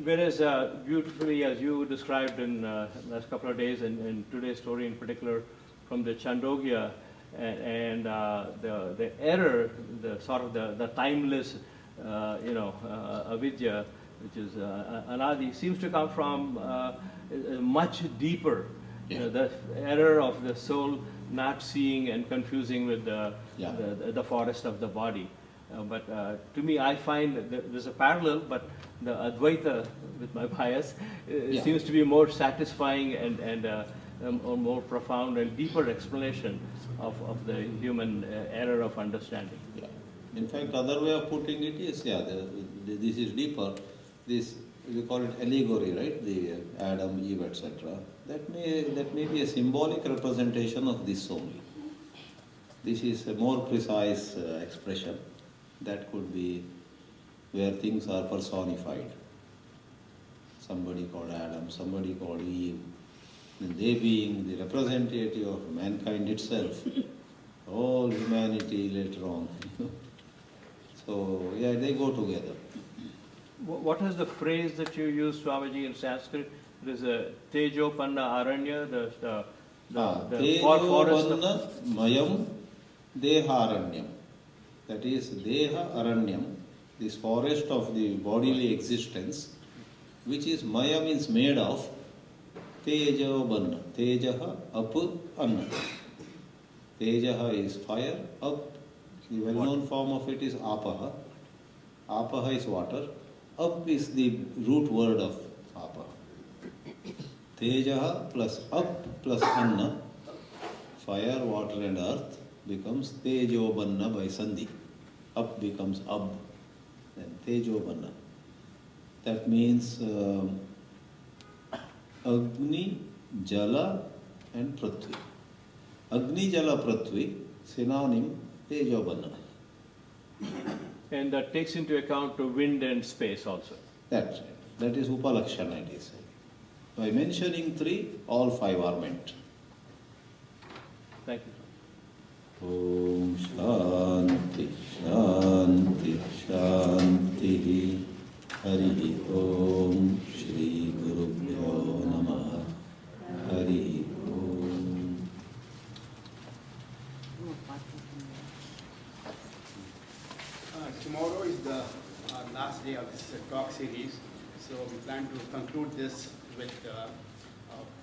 Whereas beautifully, as you described in last couple of days, and today's story in particular from the Chandogya, and the error, the sort of the timeless, avidya, which is anadi, seems to come from much deeper. The error of the soul not seeing and confusing with the forest of the body. But to me, I find that there's a parallel, but the Advaita, with my bias, seems to be more satisfying and a more profound and deeper explanation of the human error of understanding. Yeah. In fact, other way of putting it is, this is deeper. This, we call it allegory, right? The Adam, Eve, etc. That may be a symbolic representation of this only. This is a more precise expression. That could be where things are personified. Somebody called Adam, somebody called Eve, and they being the representative of mankind itself, all humanity later on. So, they go together. What is the phrase that you use, Swamiji, in Sanskrit? It is a Tejopanna Aranya, the forest of Mayam Deharanyam. That is Deha Aranyam, this forest of the bodily existence, which is Maya means made of Tejopanna. Tejaha Ap Anna. Tejaha is fire, Up, the well-known form of it is Apaha. Apaha is water. Up is the root word of Apaha. Tejaha plus Up plus Anna, fire, water and earth, becomes Tejopanna by Sandhi. Up becomes Ab, then Tejopanna. That means Agni, Jala and Prithvi. Agni, Jala, Prithvi, synonym Tejopanna. And that takes into account the wind and space also. That's right. That is Upalakshana, it is. By mentioning three, all five are meant. Thank you. Om Shanti Shanti Shanti Hari Om Shri Guru Bhyo Namah Hari Om. Tomorrow is the last day of this talk series, so we plan to conclude this with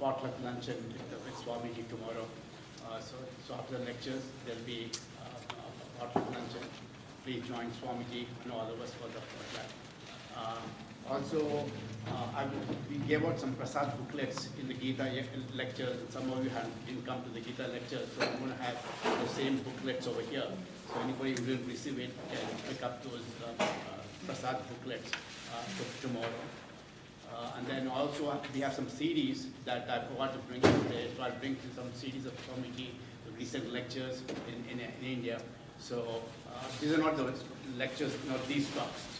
potluck luncheon with Swamiji tomorrow. So after the lectures, there will be potluck luncheon. Please join Swamiji and all of us for the potluck. Also, we gave out some prasad booklets in the Gita lectures. Some of you didn't come to the Gita lectures, so I'm going to have the same booklets over here. So anybody who didn't receive it can pick up those prasad booklets tomorrow. And then also we have some CDs that I forgot to bring today. So I'll bring some CDs of Swamiji, the recent lectures in India. So these are not the lectures, not these talks.